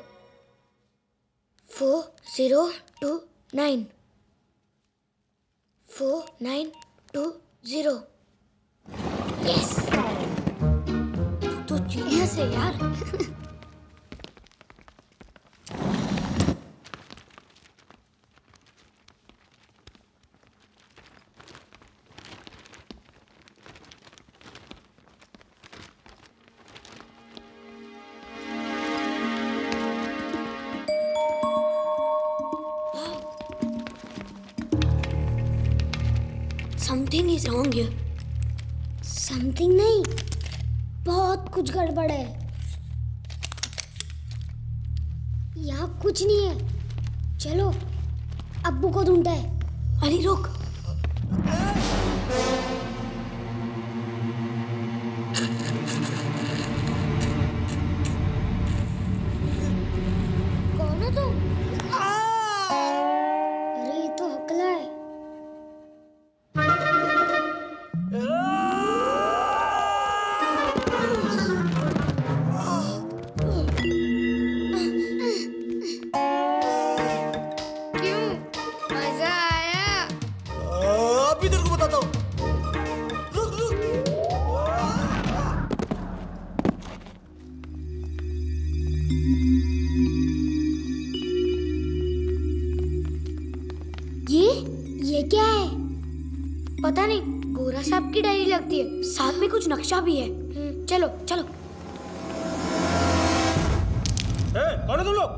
4, 0, 2, 9. 4, 9, 2, 0. Yes. तो जीनियस है यार। Something is wrong here. Something नहीं, बहुत कुछ गड़बड़ है। यहाँ कुछ नहीं है। चलो अब्बू को ढूंढते हैं। अली रुक। कौन हो तुम? अरे ये तो हकला है। ये क्या है? पता नहीं, गोरा साहब की डायरी लगती है। साथ में कुछ नक्शा भी है। चलो चलो। कौन है तुम लोग?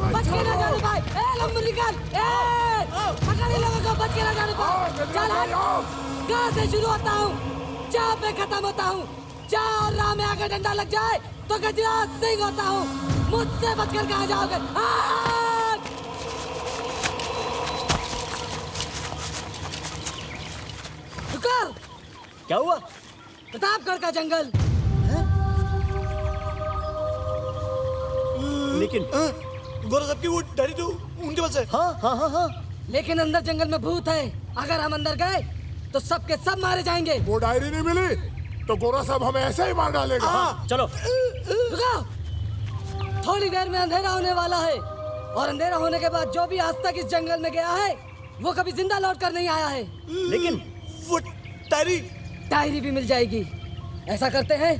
बच के ना जाने पाए। लंबू निकाल। पकड़ इन लोगों को, बच के ना जाने पाए। चल कहाँ से शुरू होता हूँ, जहाँ पे खत्म होता हूँ। जहाँ राह में आकर डंडा लग जाए तो गजराज सिंह होता हूँ। मुझसे बचकर कहाँ जाओगे? रुको। क्या हुआ? प्रतापगढ़ का जंगल। लेकिन गोरा साहब की वो डायरी तो उनके पास है। हाँ। लेकिन अंदर जंगल में भूत है। अगर हम अंदर गए तो सबके सब मारे जाएंगे। वो डायरी नहीं मिली तो गोरा साहब हमें ऐसे ही मार डालेगा। चलो। रुको। थोड़ी देर में अंधेरा होने वाला है और अंधेरा होने के बाद जो भी आज तक इस जंगल में गया है वो कभी जिंदा लौट कर नहीं आया है। लेकिन वो डायरी भी मिल जाएगी। ऐसा करते हैं,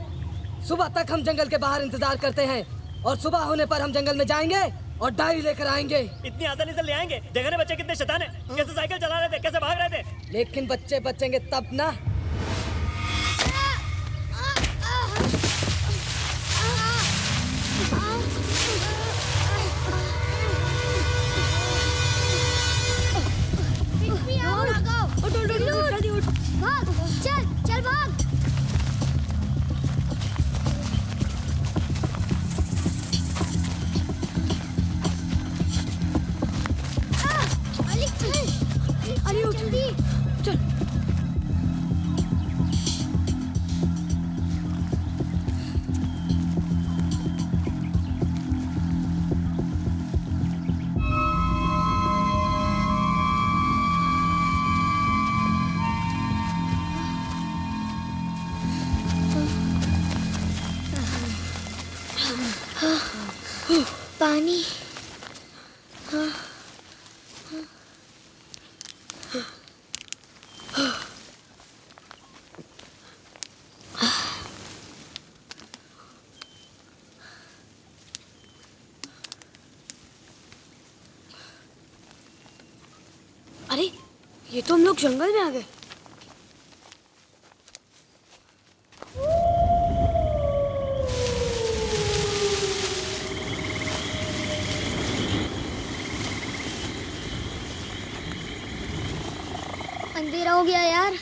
सुबह तक हम जंगल के बाहर इंतजार करते हैं और सुबह होने पर हम जंगल में जाएंगे और डायरी लेकर आएंगे। इतनी आसानी से ले आएंगे? देखा ना बच्चे कितने शैतान हैं, कैसे साइकिल चला रहे थे, कैसे भाग रहे थे। लेकिन बच्चे बचेंगे तब ना। जल्दी उठ, भाग, चल भाग। अली उठ जल्दी चल। पानी। अरे ये तो हम लोग जंगल में आ गए। हो गया यार?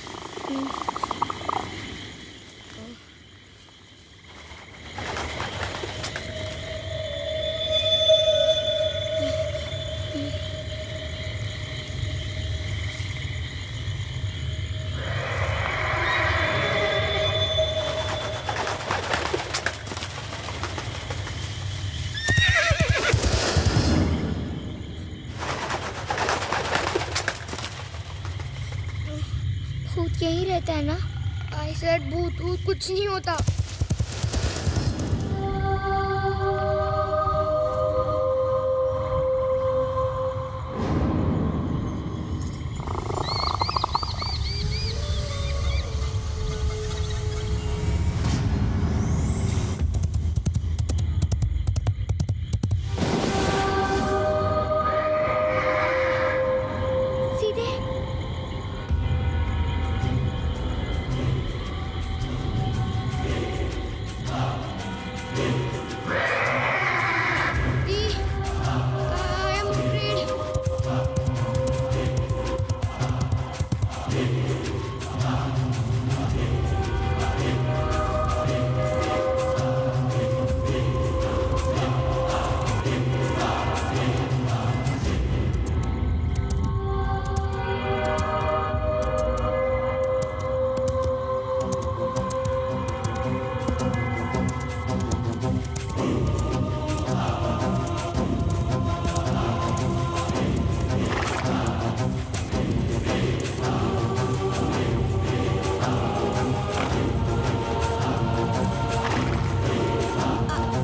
भूत यहीं रहता है ना? आई सेड भूत भूत कुछ नहीं होता। सीधे I am afraid.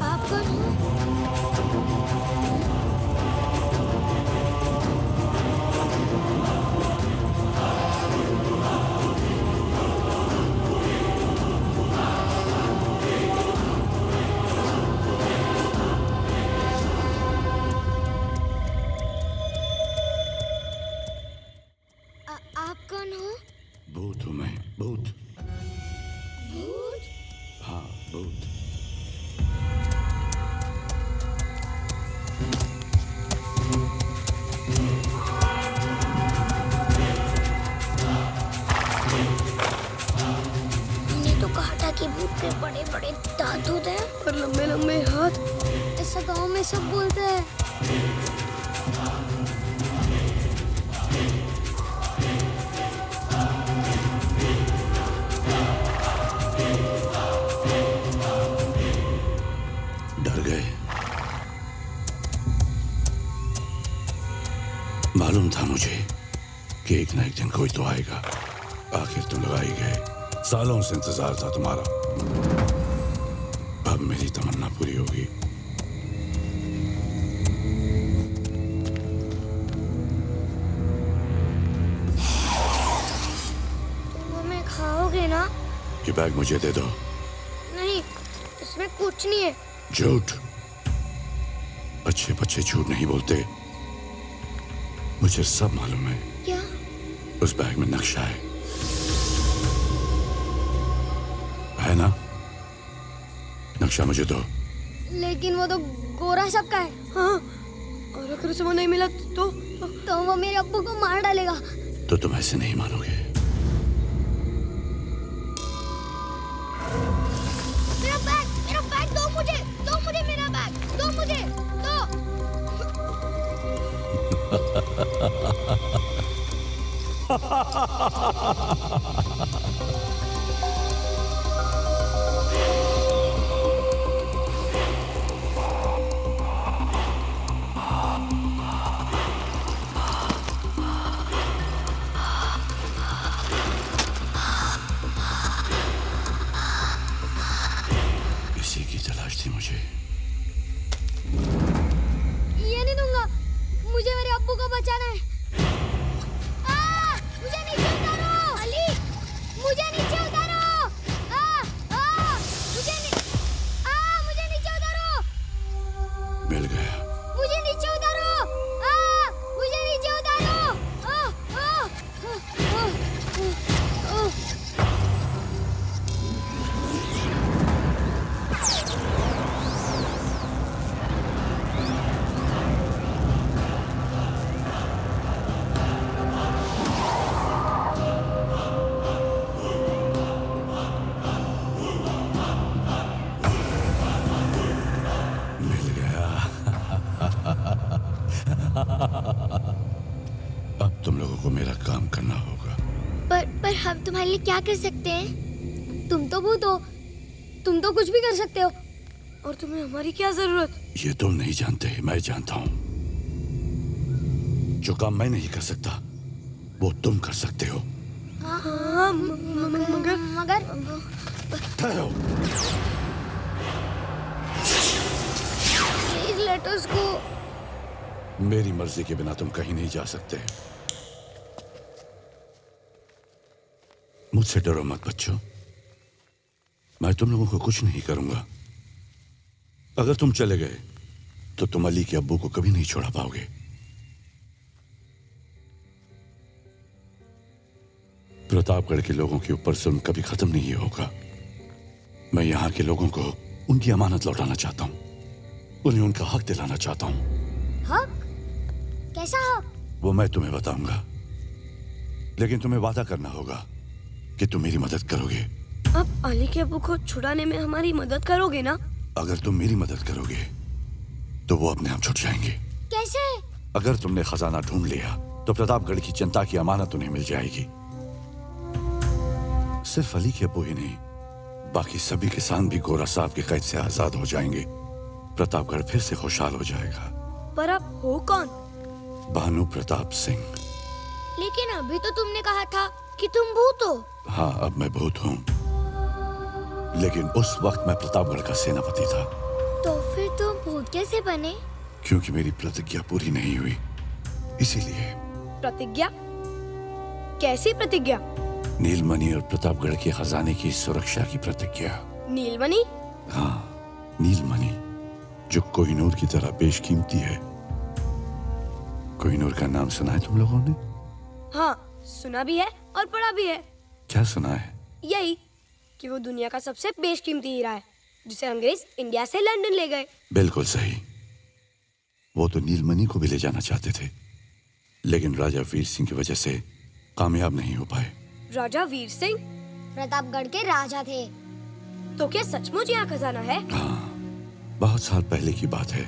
आप कौन हो? आप कौन हो? भूत हूं मैं, भूत। भूत? हाँ, भूत। मैंने तो कहा था कि भूत के बड़े बड़े दांत होते हैं और लंबे लंबे हाथ। ऐसा गांव में सब बोलते हैं। डर गए? मालूम था मुझे कि एक ना एक दिन कोई तो आएगा। आखिर तुम लोग आ ही गए। सालों से इंतजार था तुम्हारा। अब मेरी तमन्ना पूरी होगी। तुम हमें खाओगे ना? ये बैग मुझे दे दो। नहीं, इसमें कुछ नहीं है। झूठ। अच्छे बच्चे झूठ नहीं बोलते। मुझे सब मालूम है। क्या? उस बैग में नक्शा है ना? नक्शा मुझे दो। लेकिन वो तो गोरा सबका है। हाँ, और अगर उसे वो नहीं मिला तो वो मेरे अब्बू को मार डालेगा। तो तुम ऐसे नहीं मानोगे। मेरा बैग दो मुझे मेरा बैग दो मुझे, दो। इसी की तलाश थी मुझे। ये नहीं दूंगा, मुझे मेरे अब्बू को बचाना है। मुझे नीचे उतारो। अली, को मेरा काम करना होगा। पर हम तुम्हारे लिए क्या कर सकते हैं? तुम तो भूत हो, तुम तो कुछ भी कर सकते हो। और तुम्हें हमारी क्या जरूरत? ये तुम नहीं जानते, मैं जानता हूं। जो काम मैं नहीं कर सकता वो तुम कर सकते हो। हाँ, मगर ठहरो। प्लीज लेट अस गो। मेरी मर्जी के बिना तुम कहीं नहीं जा सकते। मुझसे डरो मत बच्चों, मैं तुम लोगों को कुछ नहीं करूंगा। अगर तुम चले गए तो तुम अली के अब्बू को कभी नहीं छोड़ा पाओगे। प्रतापगढ़ के लोगों के ऊपर जुल्म कभी खत्म नहीं होगा। मैं यहाँ के लोगों को उनकी अमानत लौटाना चाहता हूँ, उन्हें उनका हक दिलाना चाहता हूँ। हक? कैसा हक? वो मैं तुम्हें बताऊंगा, लेकिन तुम्हें वादा करना होगा कि तुम मेरी मदद करोगे। अब अली के अब्बू को छुड़ाने में हमारी मदद करोगे ना? अगर तुम मेरी मदद करोगे तो वो अपने आप छुट जाएंगे। कैसे? अगर तुमने खजाना ढूंढ लिया तो प्रतापगढ़ की जनता की अमानत उन्हें मिल जाएगी। सिर्फ अली के अब्बू ही नहीं, बाकी सभी किसान भी गोरा साहब के कैद से आजाद हो जाएंगे। प्रतापगढ़ फिर से खुशहाल हो जाएगा। पर आप हो कौन? भानु प्रताप सिंह। लेकिन अभी तो तुमने कहा था कि तुम भूत हो। हाँ, अब मैं भूत हूँ, लेकिन उस वक्त मैं प्रतापगढ़ का सेनापति था। तो फिर तुम भूत कैसे बने? क्योंकि मेरी प्रतिज्ञा पूरी नहीं हुई, इसीलिए। प्रतिज्ञा? कैसी प्रतिज्ञा? नीलमणि और प्रतापगढ़ के खजाने की सुरक्षा की प्रतिज्ञा। नीलमणि? हाँ, नीलमणि, जो कोहिनूर की तरह बेशकीमती है। कोहिनूर का नाम सुना है तुम लोगों ने? हाँ, सुना भी है और पढ़ा भी है। क्या सुना है? यही कि वो दुनिया का सबसे बेशकीमती हीरा है, जिसे अंग्रेज इंडिया से लंदन ले गए। बिल्कुल सही। वो तो नीलमणि को भी ले जाना चाहते थे, लेकिन राजा वीर सिंह की वजह से कामयाब नहीं हो पाए। राजा वीर सिंह प्रतापगढ़ के राजा थे। तो क्या सचमुच यहाँ खजाना है? हाँ, बहुत साल पहले की बात है।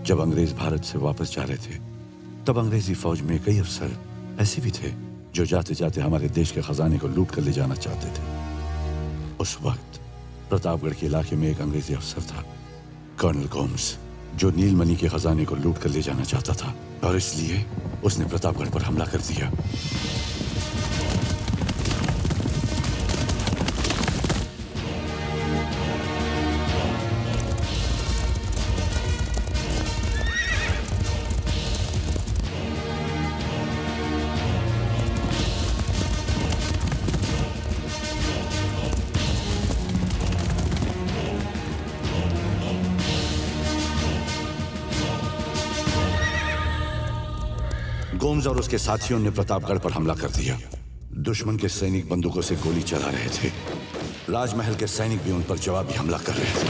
जब अंग्रेज भारत से वापस जा रहे थे, तब अंग्रेजी फौज में कई अफसर ऐसे भी थे जो जाते जाते हमारे देश के खजाने को लूट कर ले जाना चाहते थे। उस वक्त प्रतापगढ़ के इलाके में एक अंग्रेजी अफसर था, कर्नल गोम्स, जो नीलमणि के खजाने को लूट कर ले जाना चाहता था, और इसलिए उसने प्रतापगढ़ पर हमला कर दिया। गोम्स और उसके साथियों ने प्रतापगढ़ पर हमला कर दिया। दुश्मन के सैनिक बंदूकों से गोली चला रहे थे। राजमहल के सैनिक भी उन पर जवाबी हमला कर रहे थे।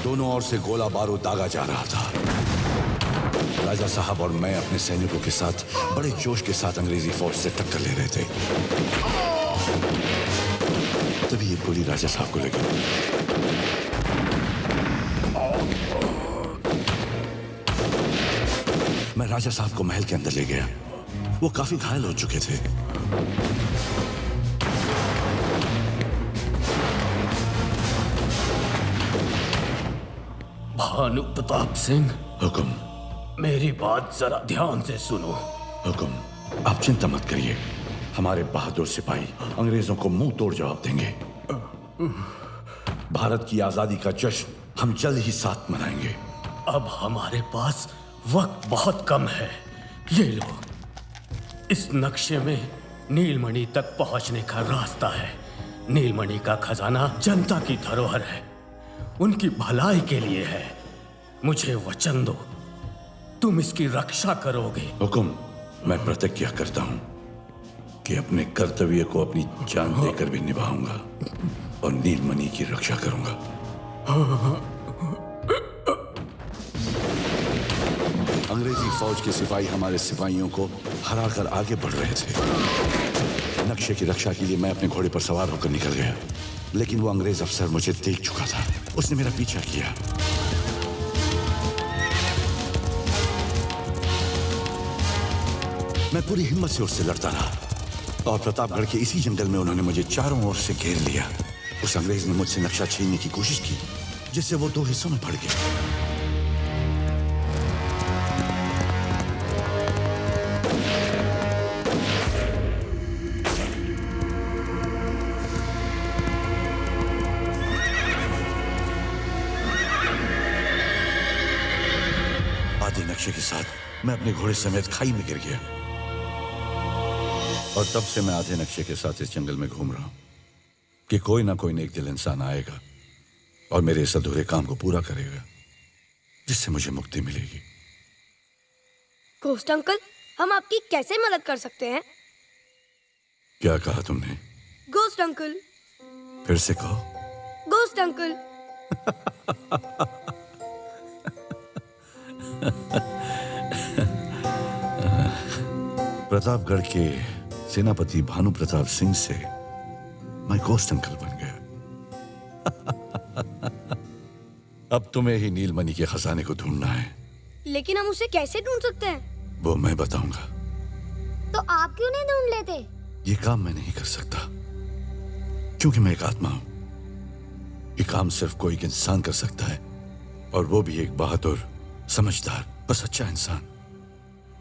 दोनों ओर से गोला बारूद दागा जा रहा था। राजा साहब और मैं अपने सैनिकों के साथ बड़े जोश के साथ अंग्रेजी फौज से टक्कर ले रहे थे। तभी एक गोली राजा साहब को लगी। मैं राजा साहब को महल के अंदर ले गया। वो काफी घायल हो चुके थे। भानु प्रताप सिंह, हुकुम। मेरी बात जरा ध्यान से सुनो। हुकुम, आप चिंता मत करिए। हमारे बहादुर सिपाही अंग्रेजों को मुंह तोड़ जवाब देंगे। भारत की आजादी का जश्न हम जल्द ही साथ मनाएंगे। अब हमारे पास वक्त बहुत कम है। ये लो, इस नक्शे में नीलमणि तक पहुंचने का रास्ता है। नीलमणि का खजाना जनता की धरोहर है, उनकी भलाई के लिए है। मुझे वचन दो, तुम इसकी रक्षा करोगे। हुकुम, मैं प्रतिज्ञा करता हूं कि अपने कर्तव्य को अपनी जान देकर भी निभाऊंगा और नीलमणि की रक्षा करूंगा। अंग्रेजी फौज के सिपाही हमारे सिपाहियों को हराकर आगे बढ़ रहे थे। नक्शे की रक्षा के लिए मैं अपने घोड़े पर सवार होकर निकल गया। लेकिन वो अंग्रेज अफसर मुझे देख चुका था। उसने मेरा पीछा किया। मैं पूरी हिम्मत से उससे लड़ता रहा और प्रतापगढ़ के इसी जंगल में उन्होंने मुझे चारों ओर से घेर लिया। उस अंग्रेज ने मुझसे नक्शा छीनने की कोशिश की, जिससे वो 2 हिस्सों में पड़ गया। आधे नक्शे के साथ मैं अपने घोड़े समेत खाई में गिर गया और तब से मैं आधे नक्शे के साथ इस जंगल में घूम रहा हूं कि कोई ना कोई नेक दिल इंसान आएगा और मेरे इस अधूरे काम को पूरा करेगा, जिससे मुझे मुक्ति मिलेगी। घोस्ट अंकल, हम आपकी कैसे मदद कर सकते हैं? क्या कहा तुमने? Ghost uncle. फिर से कहो। Ghost uncle. प्रतापगढ़ के सेनापति भानु प्रताप सिंह से मैं घोस्ट अंकल बन गया। अब तुम्हें ही नीलमणि के खजाने को ढूंढना है। लेकिन हम उसे कैसे ढूंढ सकते हैं? वो मैं बताऊंगा। तो आप क्यों नहीं ढूंढ लेते? ये काम मैं नहीं कर सकता, क्योंकि मैं एक आत्मा हूं। ये काम सिर्फ कोई एक इंसान कर सकता है, और वो भी एक बहादुर, समझदार और सच्चा इंसान।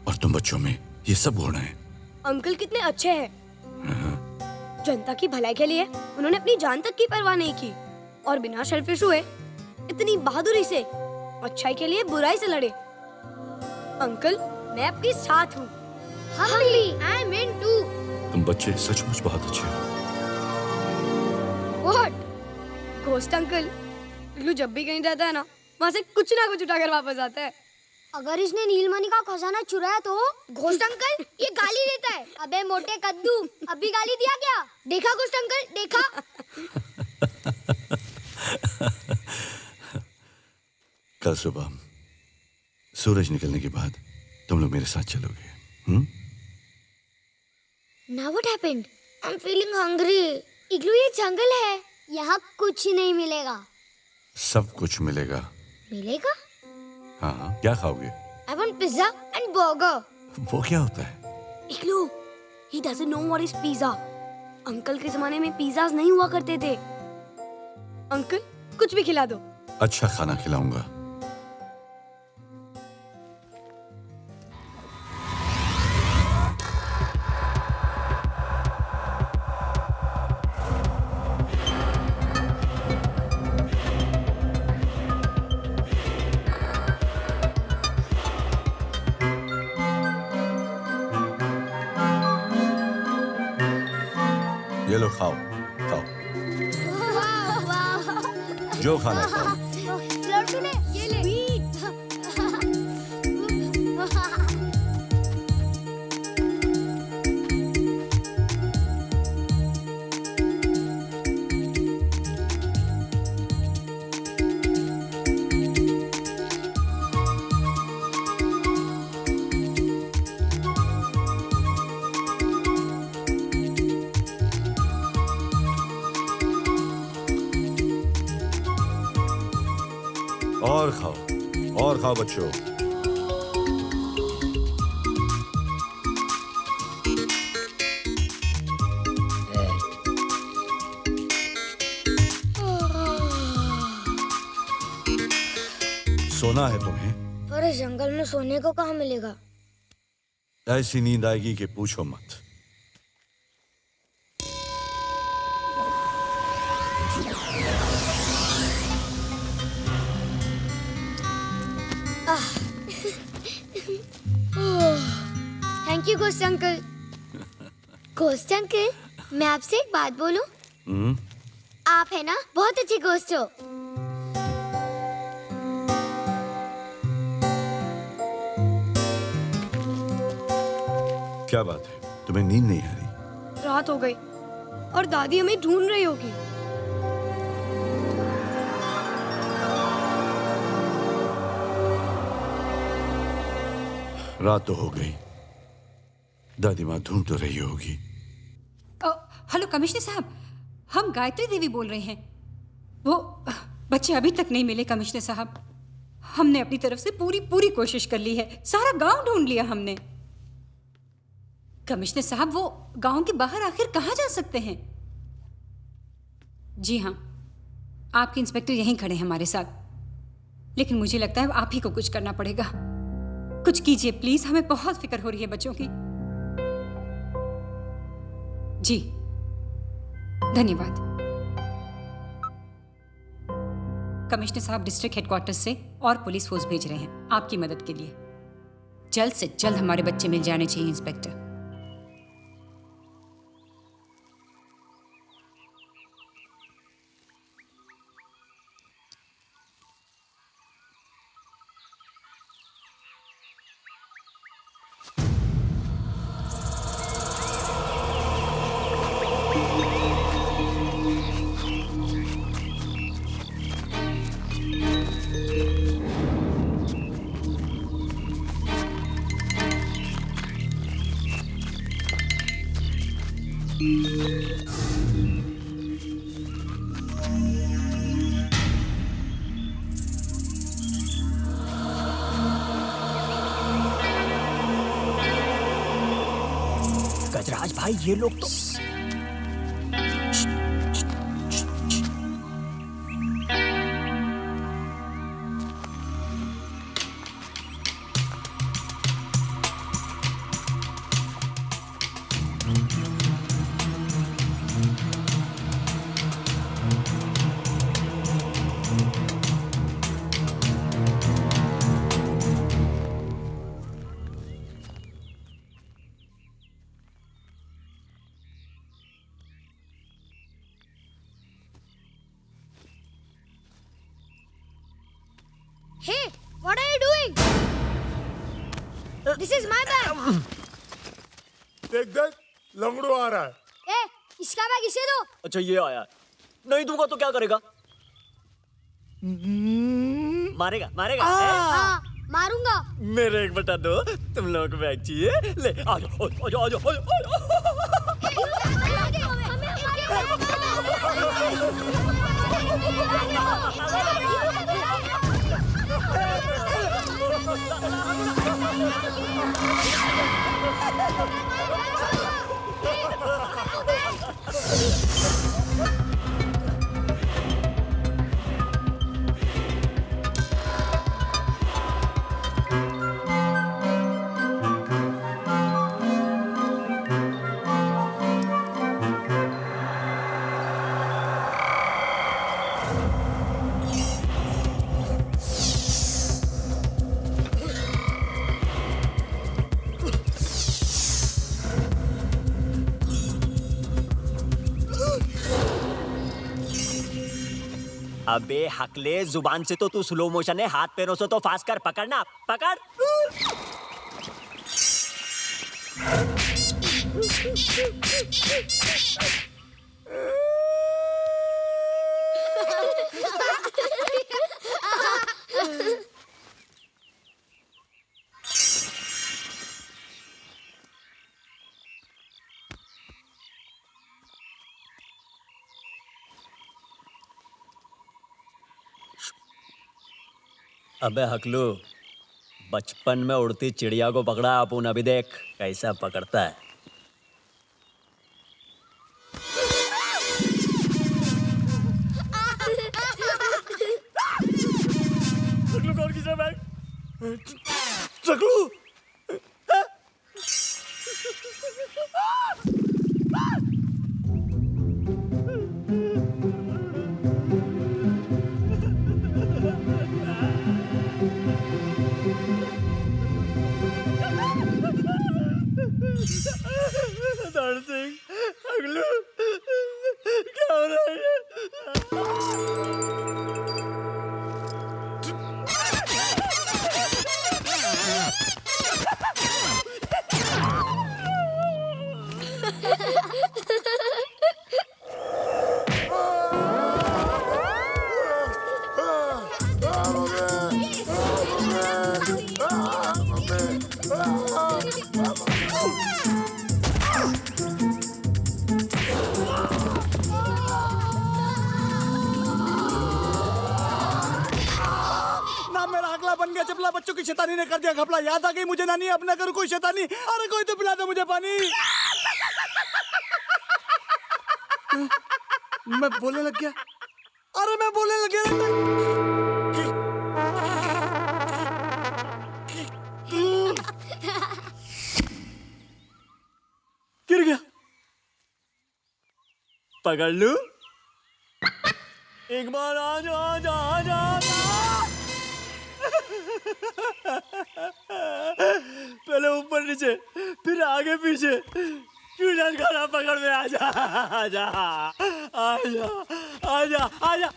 और तुम बच्चों में ये सब गुण हैं। अंकल कितने अच्छे हैं। जनता की भलाई के लिए उन्होंने अपनी जान तक की परवाह नहीं की और बिना सेल्फिश हुए इतनी बहादुरी से अच्छाई के लिए बुराई से लड़े। अंकल, मैं आपके साथ हूँ। हम भी। I mean too. तुम बच्चे सचमुच बहुत अच्छे हो। व्हाट? घोस्ट अंकल, इग्लू जब भी कहीं जाता है ना, वहाँ से कुछ ना कुछ उठाकर वापस आता है। अगर इसने नीलमणि का खजाना चुराया तो? घोस्ट अंकल, ये गाली देता है। अबे मोटे कद्दू, अभी गाली दिया क्या? देखा घोस्ट अंकल, देखा? कल सुबह सूरज निकलने के बाद तुम लोग मेरे साथ चलोगे। Now what happened? I'm feeling hungry. इग्लू, ये जंगल है, यहाँ कुछ नहीं मिलेगा। सब कुछ मिलेगा। मिलेगा? हाँ, क्या खाओगे? I want pizza and burger. वो क्या होता है? इग्लू, he doesn't know what is pizza. Uncle के जमाने में पिज़्ज़ास नहीं हुआ करते थे। अंकल, कुछ भी खिला दो। अच्छा खाना खिलाऊंगा। ये लो, खाओ खाओ, जो खाना है खाओ। लड्डू ले, ये ले। और खाओ बच्चों। सोना है तुम्हें? पर इस जंगल में सोने को कहाँ मिलेगा? ऐसी नींद आएगी कि पूछो मत। Thank you ghost uncle. Ghost uncle, मैं आपसे एक बात बोलूं? आप है ना बहुत अच्छे घोस्ट हो। क्या बात है, तुम्हें नींद नहीं आ रही? रात हो गई और दादी हमें ढूंढ रही होगी। रात तो हो गई, दादी माँ ढूंढ तो रही होगी। हेलो कमिश्नर साहब, हम गायत्री देवी बोल रहे हैं। वो बच्चे अभी तक नहीं मिले कमिश्नर साहब। हमने अपनी तरफ से पूरी कोशिश कर ली है, सारा गांव ढूंढ लिया हमने। कमिश्नर साहब, वो गांव के बाहर आखिर कहां जा सकते हैं? जी हाँ, आपके इंस्पेक्टर यहीं खड़े हैं हमारे साथ, लेकिन मुझे लगता है आप ही को कुछ करना पड़ेगा। कुछ कीजिए प्लीज, हमें बहुत फिक्र हो रही है बच्चों की। जी धन्यवाद। कमिश्नर साहब डिस्ट्रिक्ट हेडक्वार्टर्स से और पुलिस फोर्स भेज रहे हैं आपकी मदद के लिए। जल्द से जल्द हमारे बच्चे मिल जाने चाहिए इंस्पेक्टर। गजराज भाई, ये लोग तो Hey, what are you doing? This is my bag. देख देख, लंगड़ू आ रहा है। ए, इसका बैग इसे दो। अच्छा ये आया, नहीं दूंगा तो क्या करेगा? मारेगा मारेगा। हाँ, मारूंगा। मेरे एक बता दो, तुम लोगों को बैग चाहिए? ले आ जाओ आ जाओ आ जाओ। अबे हकले, जुबान से तो तू स्लो मोशन है, हाथ पैरों से तो फास्ट कर। पकड़ना, पकड़। अबे हकलू, बचपन में उड़ती चिड़िया को पकड़ा अपुन, अभी देख कैसा पकड़ता है। चकलू कौन किस रहा है? चकलू क्या हो रहा है? गया चपला, बच्चों की शैतानी ने कर दिया घपला। याद आ गई मुझे नानी, अब ना करूं कोई शैतानी। अरे कोई तो पिला दो मुझे पानी। मैं बोलने लग गया, अरे मैं बोलने लग गया। गिर गया। पकड़ लू, एक बार आ जा आ जा आ जा आ जा। पहले ऊपर नीचे फिर आगे पीछे, क्यों डर खाना पकड़ में आ जा आ जा आ जा आ जा आ जा।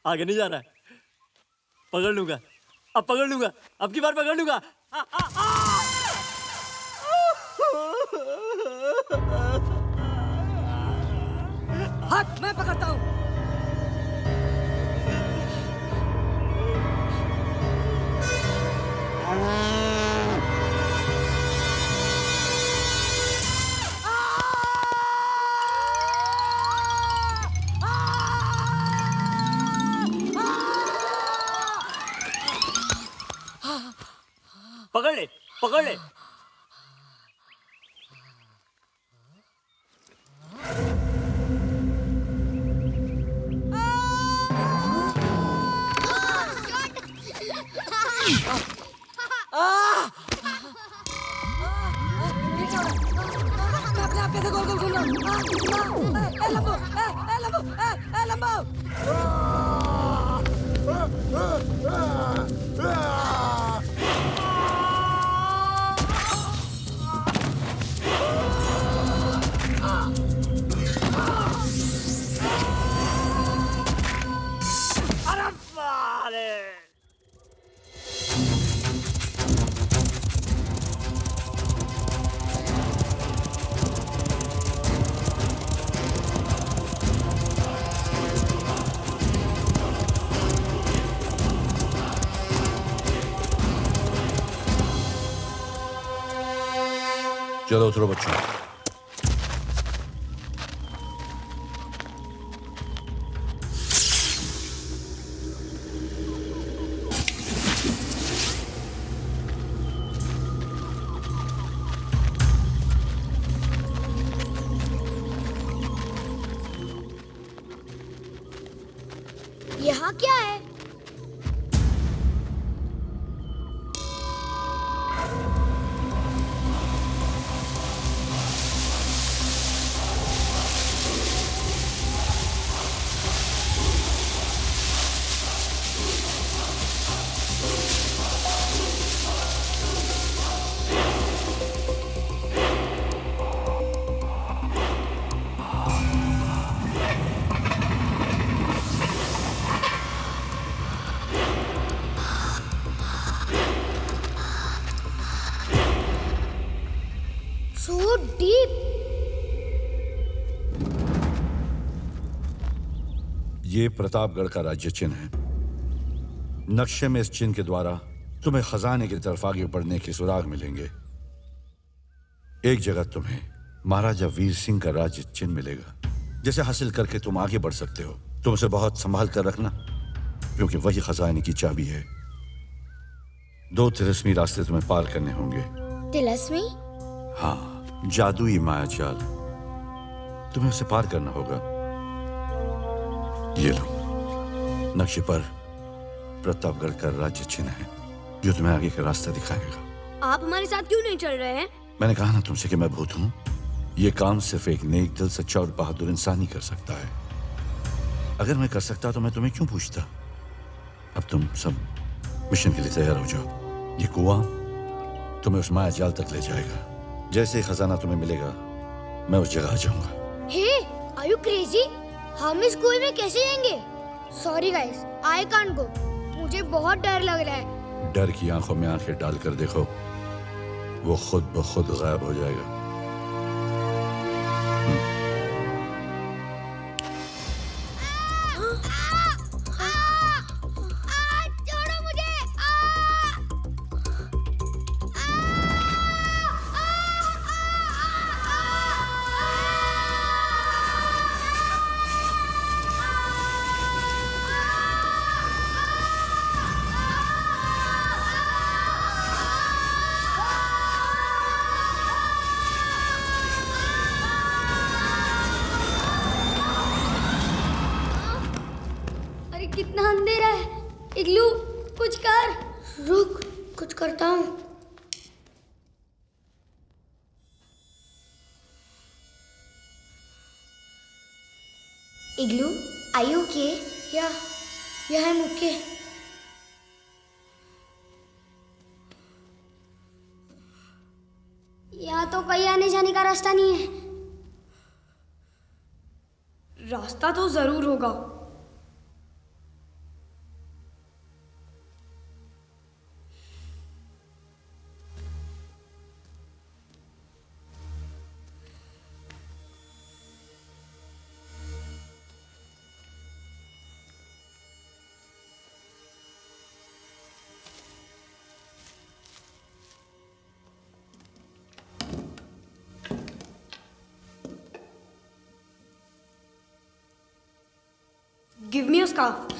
आगे नहीं जा रहा है, पकड़ लूंगा, अब पकड़ लूंगा, अब की बार पकड़ लूंगा। हट, मैं पकड़ता हूँ। पकड़ ले, पकड़ ले। मैं अपने आप कैसे गोल गोल घूम रहा हूँ। ए लंबो, ए लंबो, ए लंबो। अरे बाले। चलो उतरो बच्चों। यहाँ क्या है? So deep. ये प्रतापगढ़ का राज्य चिन्ह है। नक्शे में इस चिन्ह के द्वारा तुम्हें खजाने की तरफ आगे बढ़ने के सुराग मिलेंगे। एक जगह तुम्हें महाराजा वीर सिंह का राज्य चिन्ह मिलेगा, जिसे हासिल करके तुम आगे बढ़ सकते हो। तुम उसे बहुत संभाल कर रखना, क्योंकि वही खजाने की चाबी है। 2 तिलस्मी रास्ते तुम्हें पार करने होंगे। तिलस्मी? हाँ, जादुई मायाजाल। तुम्हें उसे पार करना होगा। ये लो, नक्शे पर प्रतापगढ़ का राज्य चिन्ह है, जो तुम्हें आगे का रास्ता दिखाएगा। आप हमारे साथ क्यों नहीं चल रहे हैं? मैंने कहा ना तुमसे कि मैं भूत हूं। ये काम सिर्फ एक नेक दिल, सच्चा और बहादुर इंसान ही कर सकता है। अगर मैं कर सकता तो मैं तुम्हें क्यों पूछता। अब तुम सब मिशन के लिए तैयार हो जाओ। ये कुआं तुम्हें उस मायाजाल तक ले जाएगा। जैसे ही खजाना तुम्हें मिलेगा, मैं उस जगह आ जाऊंगा। हे, आर यू क्रेजी? हम इस कुएं में कैसे जाएंगे? Sorry guys, I can't go. मुझे बहुत डर लग रहा है। डर की आंखों में आंखें डालकर देखो, वो खुद ब खुद गायब हो जाएगा। इग्लू कुछ कर। रुक, कुछ करता हूँ। इग्लू, आई ओके? या आई एम ओके। यहाँ तो कहीं आने जाने का रास्ता नहीं है। रास्ता तो जरूर होगा। Give me a scarf.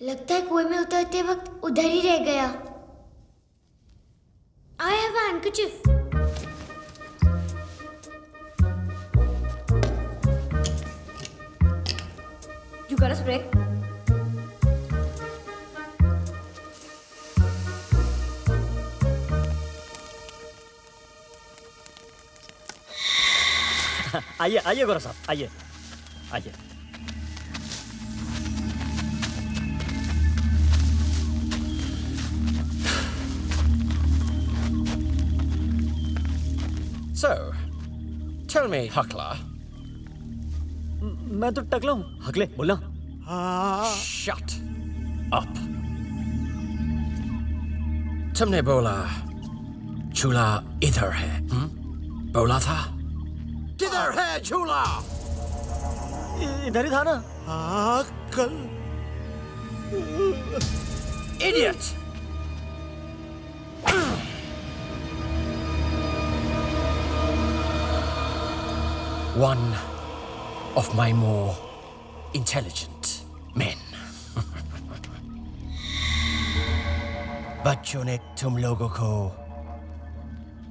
लगता है कुएं में उतरते वक्त उधर ही रह गया। I have a handkerchief. You got a spray? आइए आइए गौरव साहब, आइए आइए। So, tell me, Huckler. मैं तो टकला हूँ। हकले बोलना। Shut up. तुमने बोला चूल्हा इधर है, बोला था? किधर है चूल्हा? इधर ही था ना। कल। Idiot! One of my more intelligent men. बच्चों ने तुम लोगों को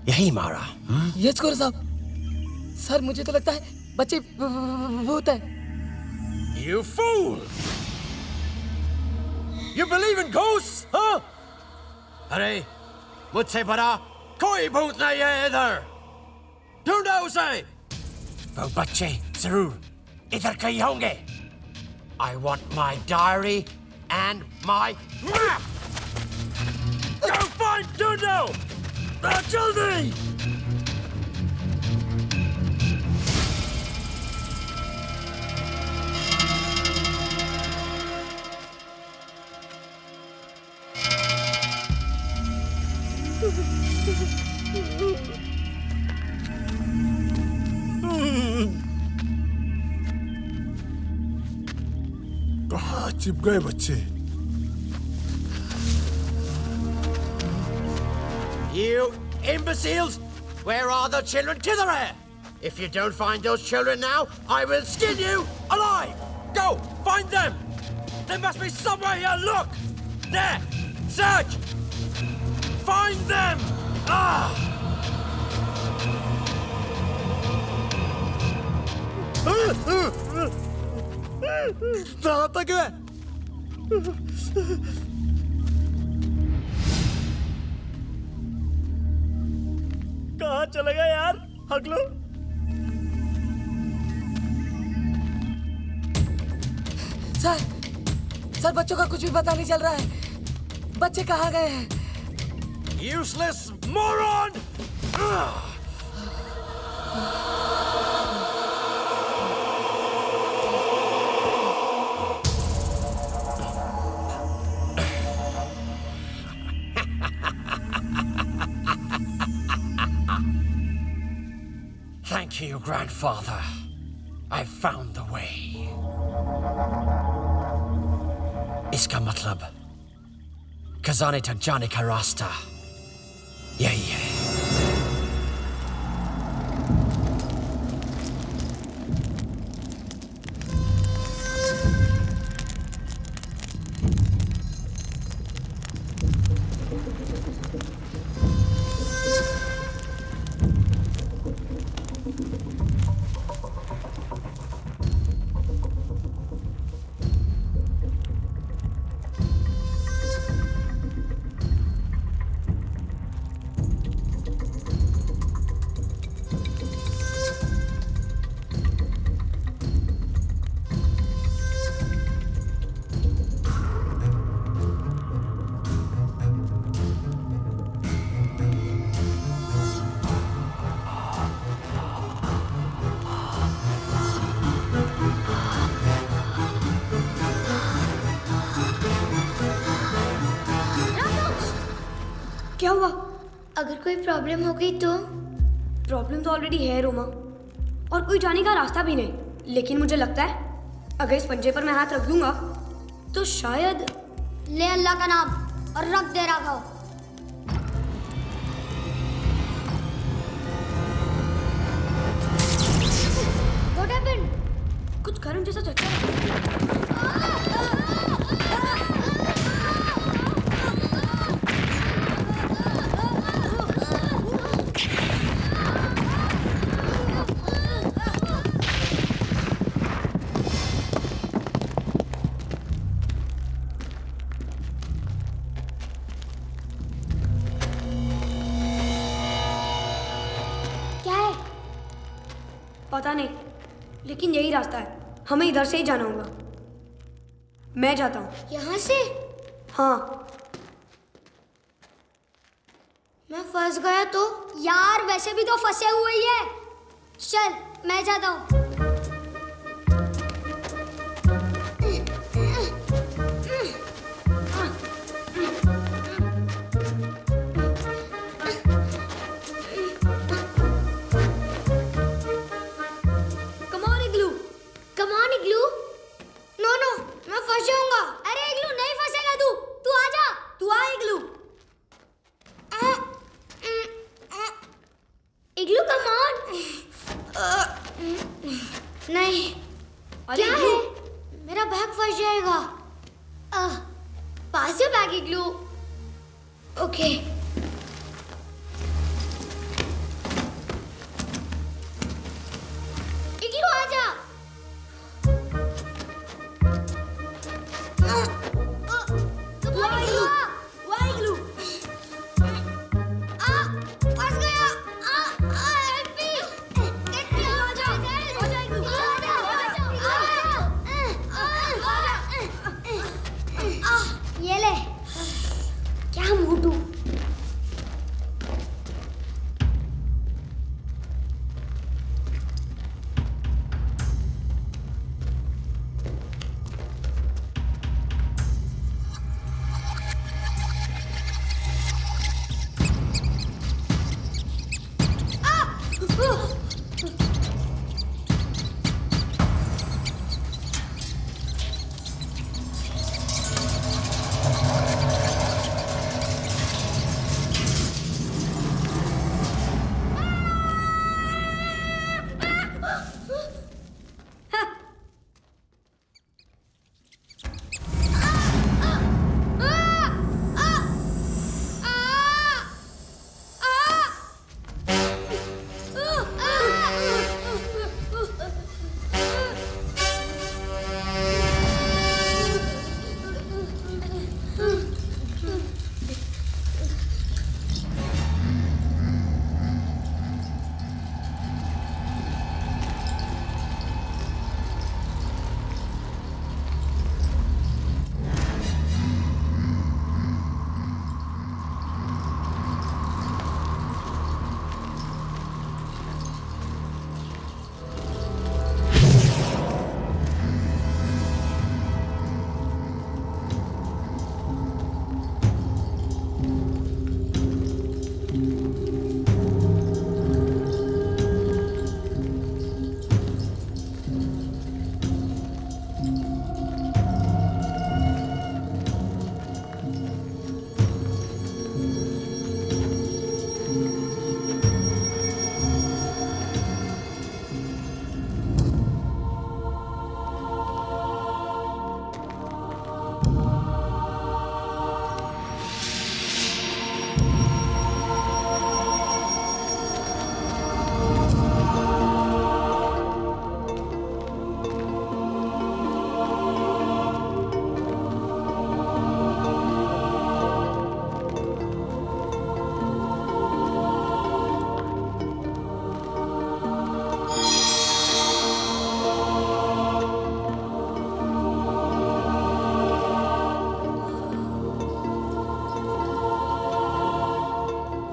यही मारा? यस गौरव साहब। सर मुझे तो लगता है बच्चे भूत है। You fool! You believe in ghosts, huh? अरे मुझसे बड़ा कोई भूत नहीं है इधर। ढूंढो उसे। वो बच्चे जरूर इधर कहीं होंगे। I want my diary and my map. Go find Dundo. जल्दी! कहाँ छिप गए बच्चे? You imbeciles! Where are the children? Kidhar hai? If you don't find those children now, I will skin you alive! Go! Find them! There must be somewhere here! Look! There! Search! Find them! Ah! कहाँ तक है? कहाँ चले गए यार हकलो? Sir बच्चों का कुछ भी पता नहीं चल रहा है। बच्चे कहाँ गए हैं? Useless moron! Thank you, grandfather. I found the way. इसका मतलब खजाने तक जाने का रास्ता यही है। अगर कोई प्रॉब्लम हो गई तो? प्रॉब्लम तो ऑलरेडी है रोमा, और कोई जाने का रास्ता भी नहीं। लेकिन मुझे लगता है अगर इस पंजे पर मैं हाथ रख दूंगा तो शायद। ले अल्लाह का नाम और रख दे राघव। What happened? कुछ गर्म जैसा झटका। क्या है? पता नहीं, लेकिन यही रास्ता है। हमें इधर से ही जाना होगा। मैं जाता हूँ। यहाँ से? हाँ। मैं फंस गया तो? यार वैसे भी तो फंसे हुए ही है। चल मैं जाता हूँ। Come on, Igloo. Come on, Igloo. No, no, मैं फंस जाऊंगा। अरे इग्लू नहीं फंसेगा तू। तू आ जा। तू आ इग्लू। इग्लू कम ऑन। नहीं। क्या है? मेरा बैग फंस जाएगा। पास योर बैग इग्लू। ओके। इग्लू आ जा। ये ले। क्या मोटू?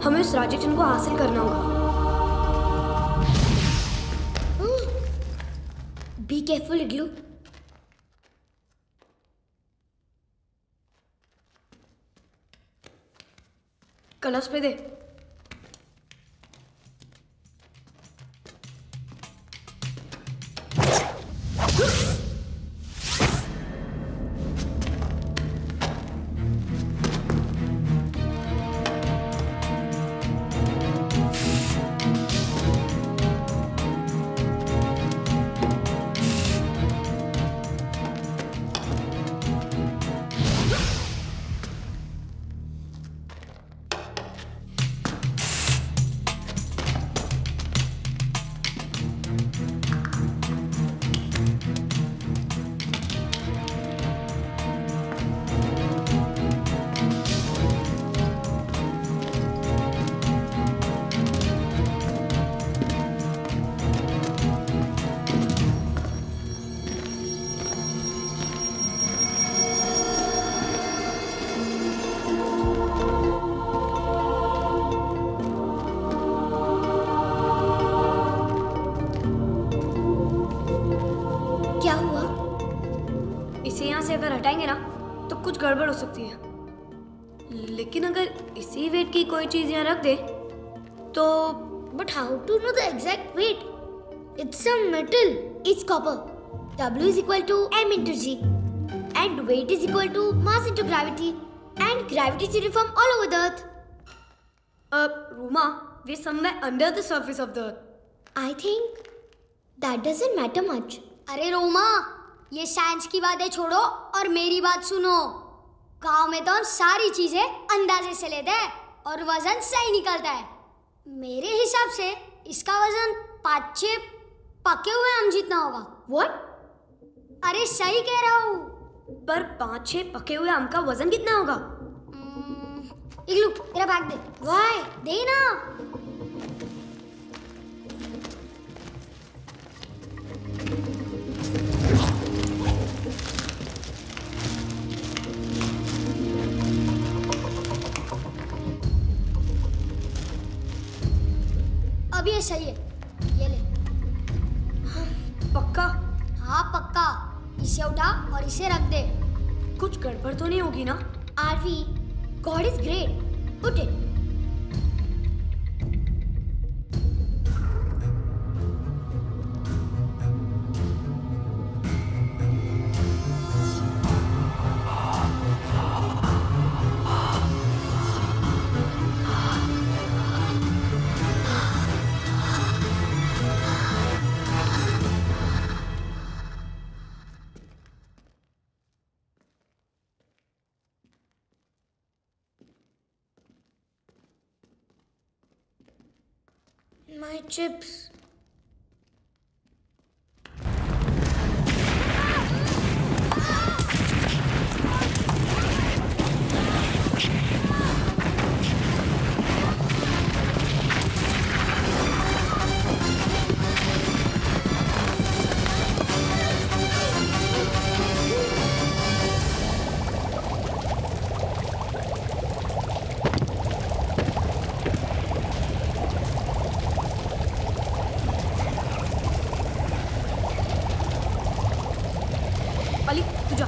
हमें उस राजेचन को हासिल करना होगा। बी केयरफुल इग्लू। कलश पे दे। गड़बड़ हो सकती है, लेकिन अगर इसी वेट की कोई चीज यहाँ रख दे तो। But how to know the exact weight? It's some metal. It's copper. W is equal to m into g, and weight is equal to mass into gravity, and gravity is uniform all over the earth. Ruma, we're somewhere under the surface of the earth. I think that doesn't matter much. अरे रोमा, ये science की बातें छोड़ो और मेरी बात सुनो। गांव में तो हम सारी चीजें अंदाजे से लेते हैं और वजन सही निकलता है। मेरे हिसाब से इसका वजन 5-6 पके हुए आम जितना होगा। What? अरे सही कह रहा हूँ। पर 5-6 पके हुए आम का वजन कितना होगा? इग्लू, तेरा बैग दे। वाई, दे ना। अब ये सही है, ये ले। पक्का? हाँ पक्का। इसे उठा और इसे रख दे। कुछ गड़बड़ तो नहीं होगी ना? Aarvi, God is great. Put it. My chips. Ali, तू जा।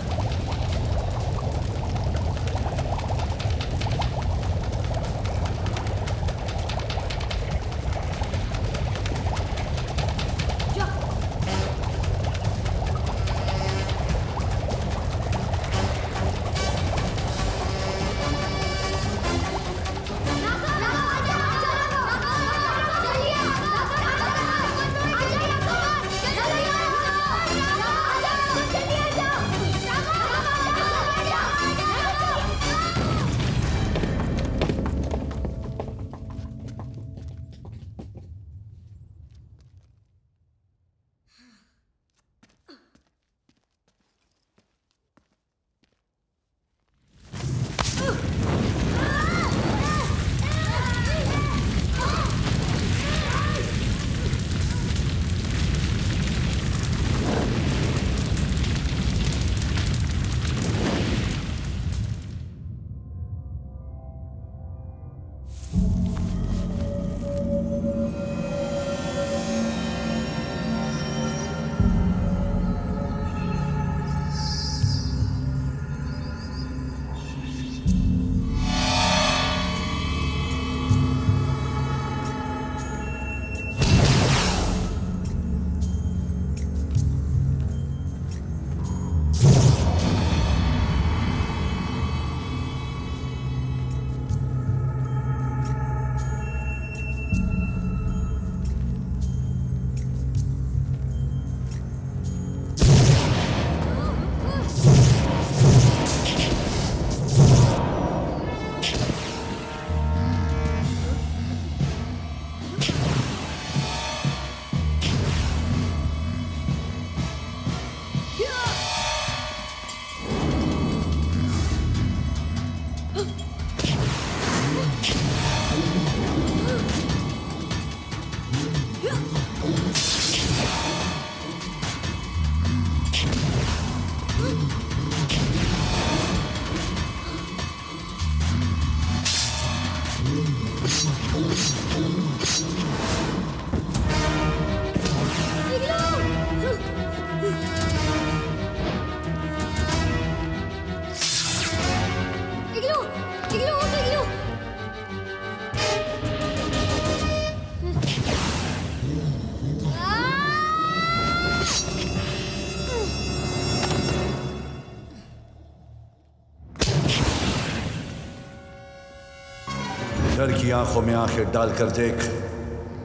आंखों में आंखें डालकर देख,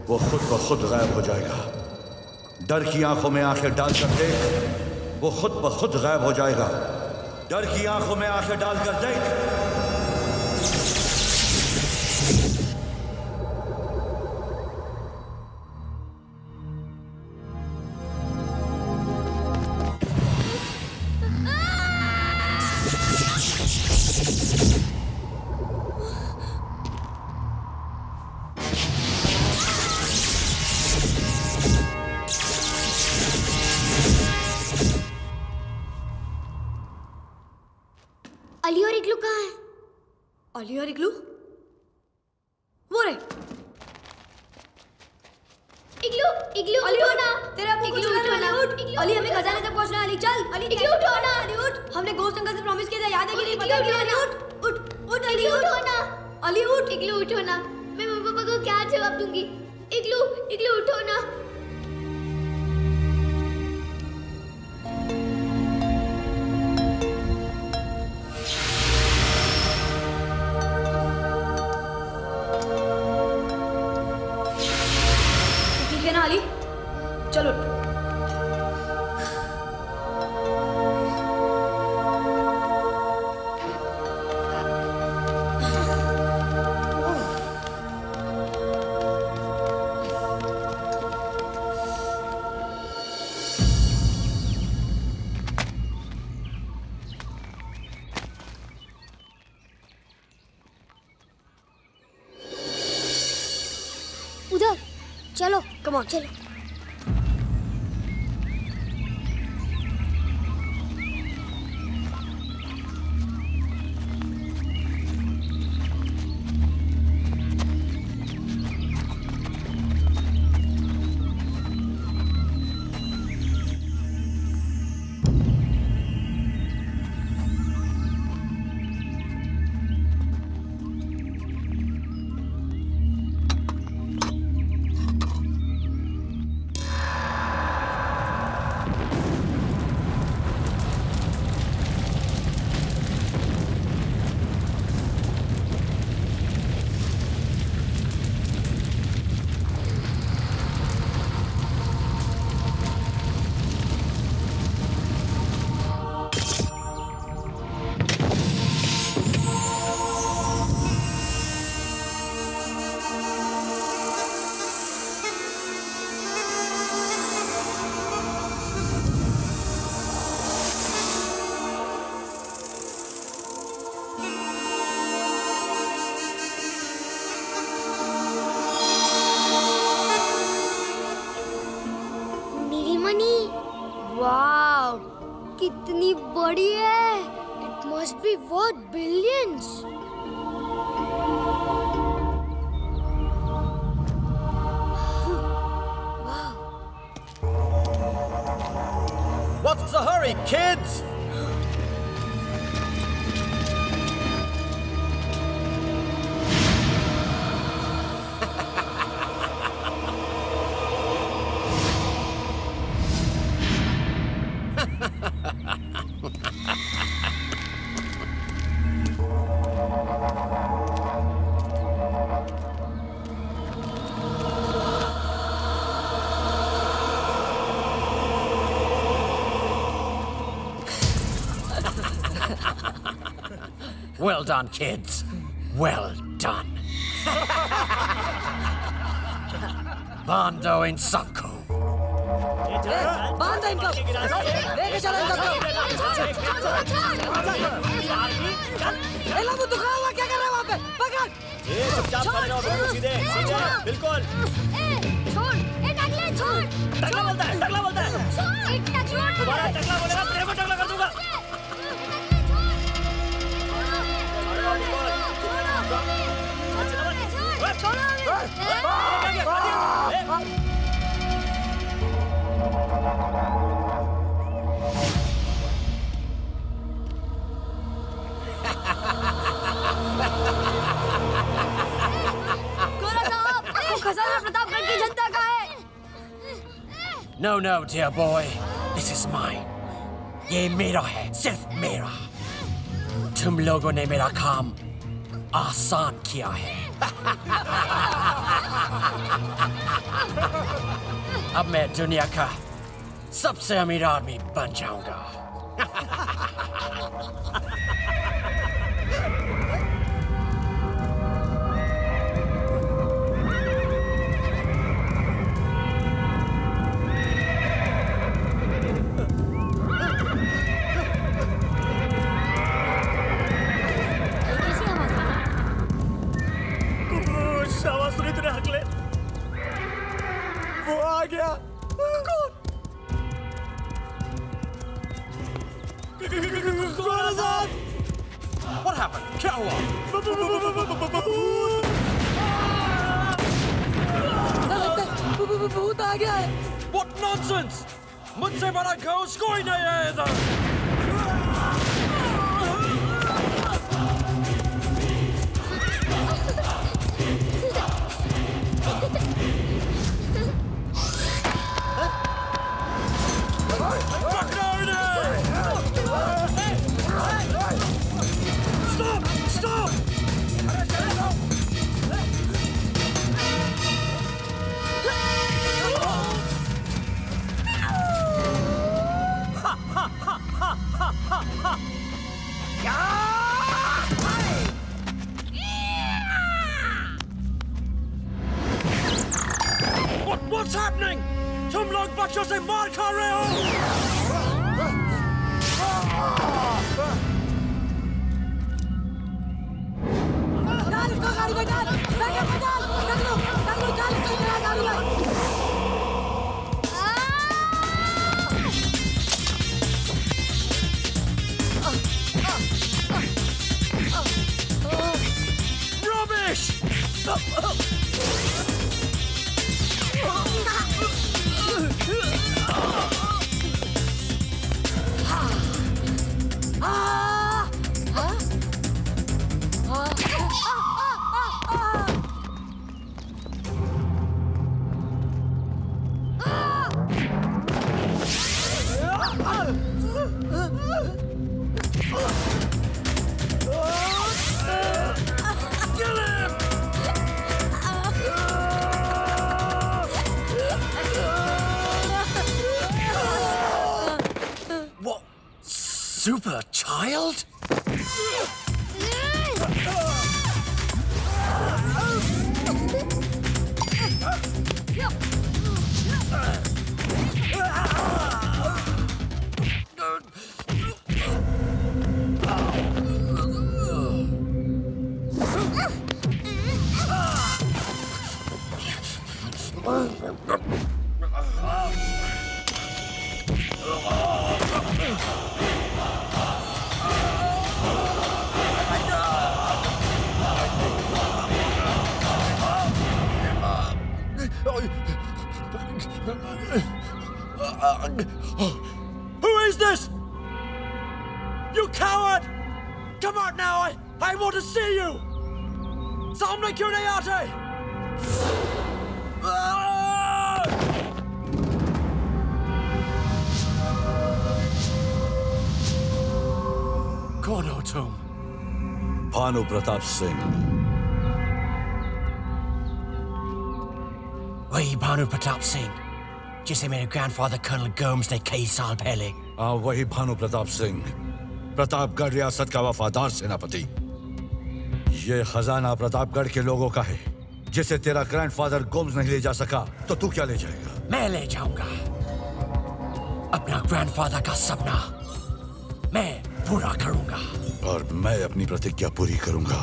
वो खुद ब खुद गायब हो जाएगा। डर की आंखों में आंखें डालकर देख, वो खुद ब खुद गायब हो जाएगा। डर की आंखों में आंखें डालकर देख। अली और इग्लू कहाँ है? अली और इग्लू? वो रे। इग्लू, इग्लू अली उठो उठ ना। तेरे अपनी इग्लू कुछ उठो ना। उठ। अली हमें खजाने तक पहुंचना है। अली चल। अली इग्लू उठो ना। अली उठ। हमने घोस्ट अंकल से प्रॉमिस किया था, याद है कि नहीं? इग्लू पता है कि उठो नहीं? ना। उठ उठ उठ अली इग्लू उठ। उठो ना। अली उठ। इग्लू उठो ना। मैं मम्मी पापा को क्या जवाब दूंगी? इग्लू, इग्लू उठो ना। ठीक है ना अली? चलो उठ। उधर चलो, कम ऑन चलो। नीलमणि, वाव, कितनी बड़ी है। It must be worth billions. What's the hurry, kids? Well done, kids. Well done. Bando in Sanko. बांध दे इनको, लेके चलो इनको। ए लाबू दुखा हुआ क्या कर रहा है वहाँ पे? पकड़। चुपचाप खड़े रहो, बिल्कुल सीधे, सीधे, बिल्कुल। छोड़, टकला छोड़। टकला बोलता है, टकला बोलता है। छोड़। दोबारा टकला बोलेगा, तेरे को टकला कर दूंगा। खजाना प्रतापगढ़ की जनता का है। No, no, dear boy. This is mine. ये मेरा है, सिर्फ मेरा। तुम लोगों ने मेरा काम आसान किया है। अब मैं दुनिया का सबसे अमीर आदमी बन जाऊंगा। शाबाश सुनी तूने हकले। वो आ गया। कौन? What happened? क्या हुआ? भूत आ गया है। What nonsense! मुझसे बड़ा घोस्ट कोई नहीं है इधर। Stop! Stop! What's happening? तुम लोग बच्चों से मार खा रहे हो। डाल इसको गाड़ी में डाल। बैग में डाल। टकलू डाल इसको मेरा गाड़ी में। Rubbish! What? Super child? Who is this? You coward! Come out now! I want to see you! सामने क्यों नहीं आते? कौन हो तुम? भानु प्रताप सिंह। वही भानु प्रताप सिंह जिसे मेरे ग्रैंडफादर कर्नल गोम्स ने कई साल पहले। हाँ, वही भानु प्रताप सिंह, प्रतापगढ़ रियासत का वफादार सेनापति। ये खजाना प्रतापगढ़ के लोगों का है, जिसे तेरा ग्रैंडफादर गोम्स नहीं ले जा सका, तो तू क्या ले जाएगा? मैं ले जाऊंगा अपना ग्रैंडफादर का सपना। मैं पूरा करूंगा। और मैं अपनी प्रतिज्ञा पूरी करूंगा।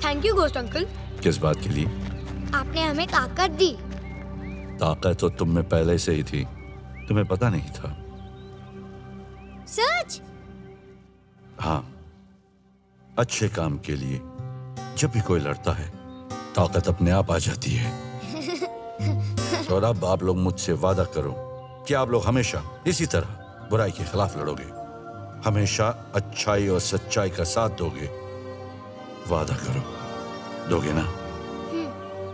Thank you ghost uncle. किस बात के लिए? आपने हमें ताकत दी। ताकत तो तुम में पहले से ही थी, तुम्हें पता नहीं था। सच? हाँ, अच्छे काम के लिए जब भी कोई लड़ता है ताकत अपने आप आ जाती है। और अब आप लोग मुझसे वादा करो कि आप लोग हमेशा इसी तरह बुराई के खिलाफ लड़ोगे, हमेशा अच्छाई और सच्चाई का साथ दोगे। वादा करो, दोगे ना?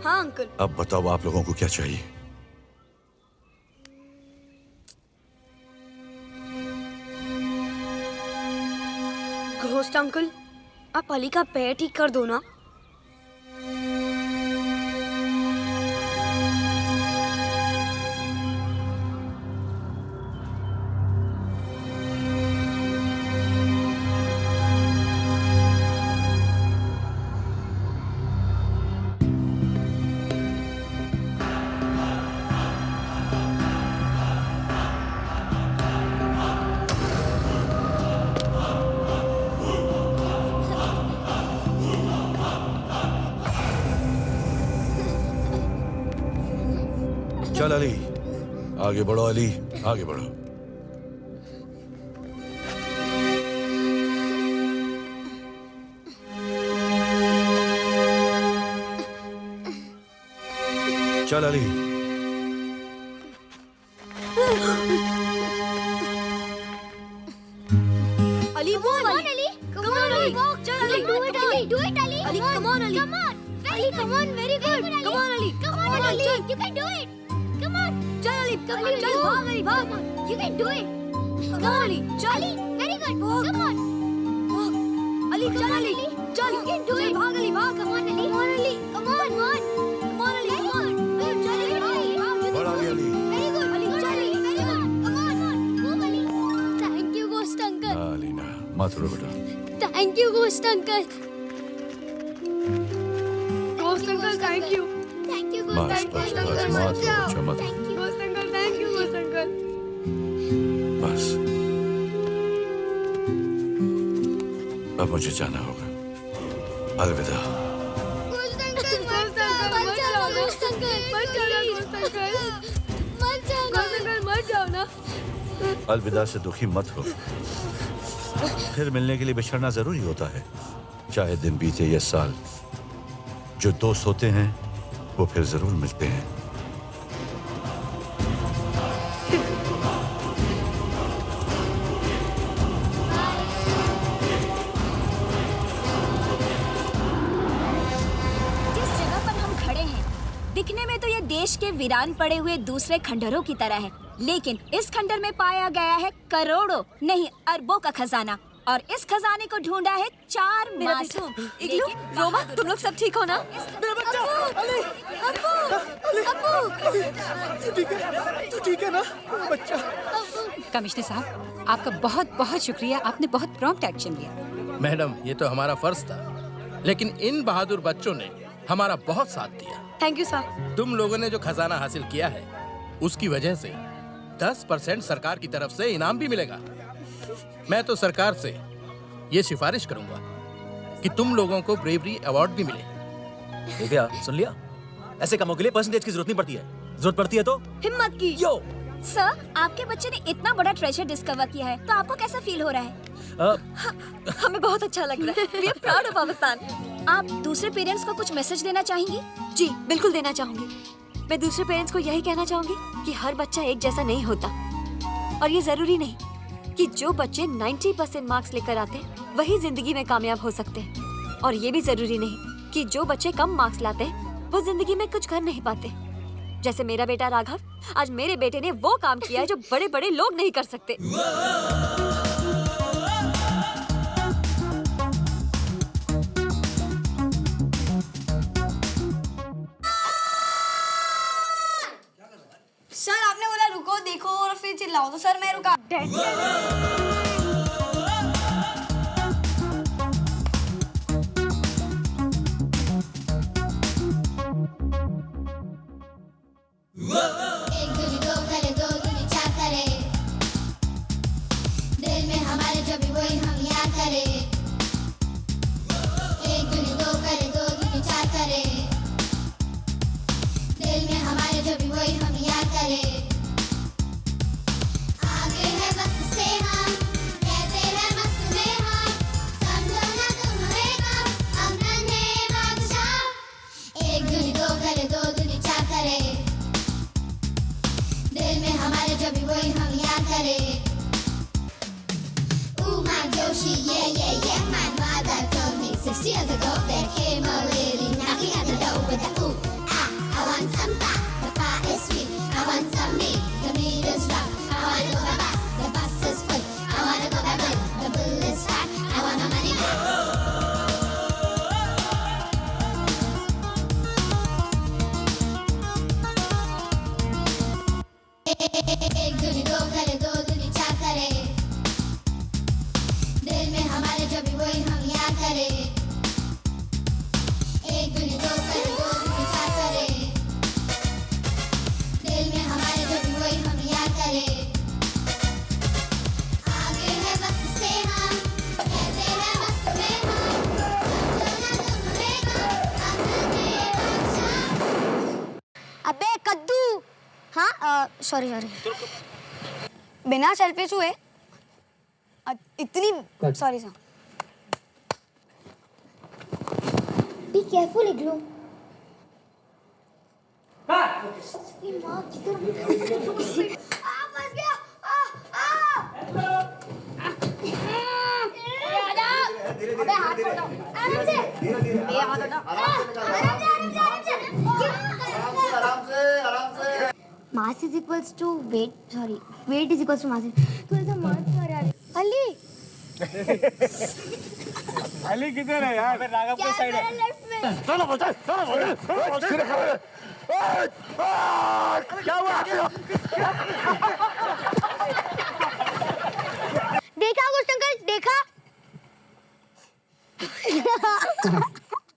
हाँ अंकल। अब बताओ आप लोगों को क्या चाहिए? घोस्ट अंकल, आप अली का पैर ठीक कर दो ना। चल अली, आगे बढ़ो अली, आगे बढ़ो। चल अली। अली वो अली, come on अली, चल Ali, do it Ali, do it Ali, Ali come on Ali, come on, Ali come on, very good, come on Ali, come on Ali, you can do it, come on, चल अली, अली, चल भाग अली, भाग, you can do it, come on Ali, चल Ali, very good, come on, Ali चल अली, चल, you can do it, भाग अली, भाग, come on Ali, come on Ali, come on, come on Ali, come on, चल अली, भाग, बढ़ आगे अली। very good, अली चल Ali, very good, come on, move Ali, thank you ghost uncle, हाँ लीना, मत रो बेटा। thank you ghost uncle, ghost uncle thank you, thank you बस ghost बस uncle, बस, मत रो बच्चा, मत रो। thank you, ghost uncle thank you, ghost uncle. बस अब मुझे जाना होगा, अलविदा। ghost uncle मत जाओ, ghost uncle मत जाओ, ghost uncle मत जाओ, घोस्ट अंकल मत जाओ ना। अलविदा से दुखी मत हो, फिर मिलने के लिए बिछड़ना जरूरी होता है, चाहे दिन बीते या साल। जो दोस्त होते हैं वो फिर जरूर मिलते हैं। जिस जगह पर हम खड़े हैं, दिखने में तो ये देश के वीरान पड़े हुए दूसरे खंडरों की तरह है, लेकिन इस खंडर में पाया गया है करोड़ों नहीं अरबों का खजाना, और इस खजाने को ढूंढा है 4 मासूम। इग्लू, रोमा, तुम लोग सब ठीक हो ना? मेरा बच्चा अली, तू ठीक है ना बच्चा? कमिश्नर साहब, आपका बहुत बहुत शुक्रिया, आपने बहुत प्रॉम्प्ट एक्शन लिया। मैडम, ये तो हमारा फर्ज था, लेकिन इन बहादुर बच्चों ने हमारा बहुत साथ दिया। Thank you sir. तुम लोगों ने जो खजाना हासिल किया है, उसकी वजह से 10% सरकार की तरफ से इनाम भी मिलेगा। मैं तो सरकार से ये सिफारिश करूंगा कि तुम लोगों को ब्रेवरी अवार्ड भी मिले। दिव्या, सुन लिया? ऐसे कामों के लिए परसेंटेज की जरूरत नहीं पड़ती है, जरूरत पड़ती है तो हिम्मत की। यो सर, आपके बच्चे ने इतना बड़ा ट्रेजर डिस्कवर किया है, तो आपको कैसा फील हो रहा है? हमें बहुत अच्छा लग रहा है। We are proud of our son. आप दूसरे पेरेंट्स को कुछ मैसेज देना चाहेंगी? जी, बिल्कुल देना चाहूंगी। मैं दूसरे पेरेंट्स को यही कहना चाहूंगी कि हर बच्चा एक जैसा नहीं होता, और ये जरूरी नहीं कि जो बच्चे 90% मार्क्स लेकर आते हैं वही जिंदगी में कामयाब हो सकते हैं, और ये भी जरूरी नहीं कि जो बच्चे कम मार्क्स लाते हैं वो जिंदगी में कुछ कर नहीं पाते। जैसे मेरा बेटा राघव, आज मेरे बेटे ने वो काम किया है जो बड़े बड़े लोग नहीं कर सकते। सर, आपने बोला रुको, देखो और फिर चिल्लाओ, तो सर मैं रुका। जो भी वही हम याद करें आगे है वक्त से हम कहते हैं मस्त में हम समझो ना तुम हमें कम हम नन्हे बादशाह एक दूनी दो करे दो दूनी चार करे दिल में हमारे जो भी वही हम याद करें my Joshi, yeah. My mother told me 6 years ago there came a lady knocking at the door with the ooh, ah, I want some pie, the pie is sweet, I want some meat, the meat is rough, I wanna go by bus, the bus is full, I wanna go by bull, the bull is fat, I want my money back. एक दूनी दो करे दो दूनी चार करे दिल में हमारे जो भी वही हम याद करें एक दूनी दो करे दो दूनी चार करे दिल में हमारे जो भी वही हम याद करें आगे है वक्त से हम कहते हैं मस्त में हम समझो ना तुम हमें कम हम नन्हे बादशाह अबे कद्दू हाँ सॉरी बिना सेल्फिश हुए इतनी सॉरी सर बी केयरफुल इग्लू फंस गया अबे हाथ छोड़ो आराम से ये हाथ हटाओ आराम से mass is equals to weight is equals to mass तू ऐसा मत कर यार अली अली किधर है यार राघव की साइड है लेफ्ट में चलो बच्चे सिरे खड़े क्या हुआ देखा कुछ अंकल देखा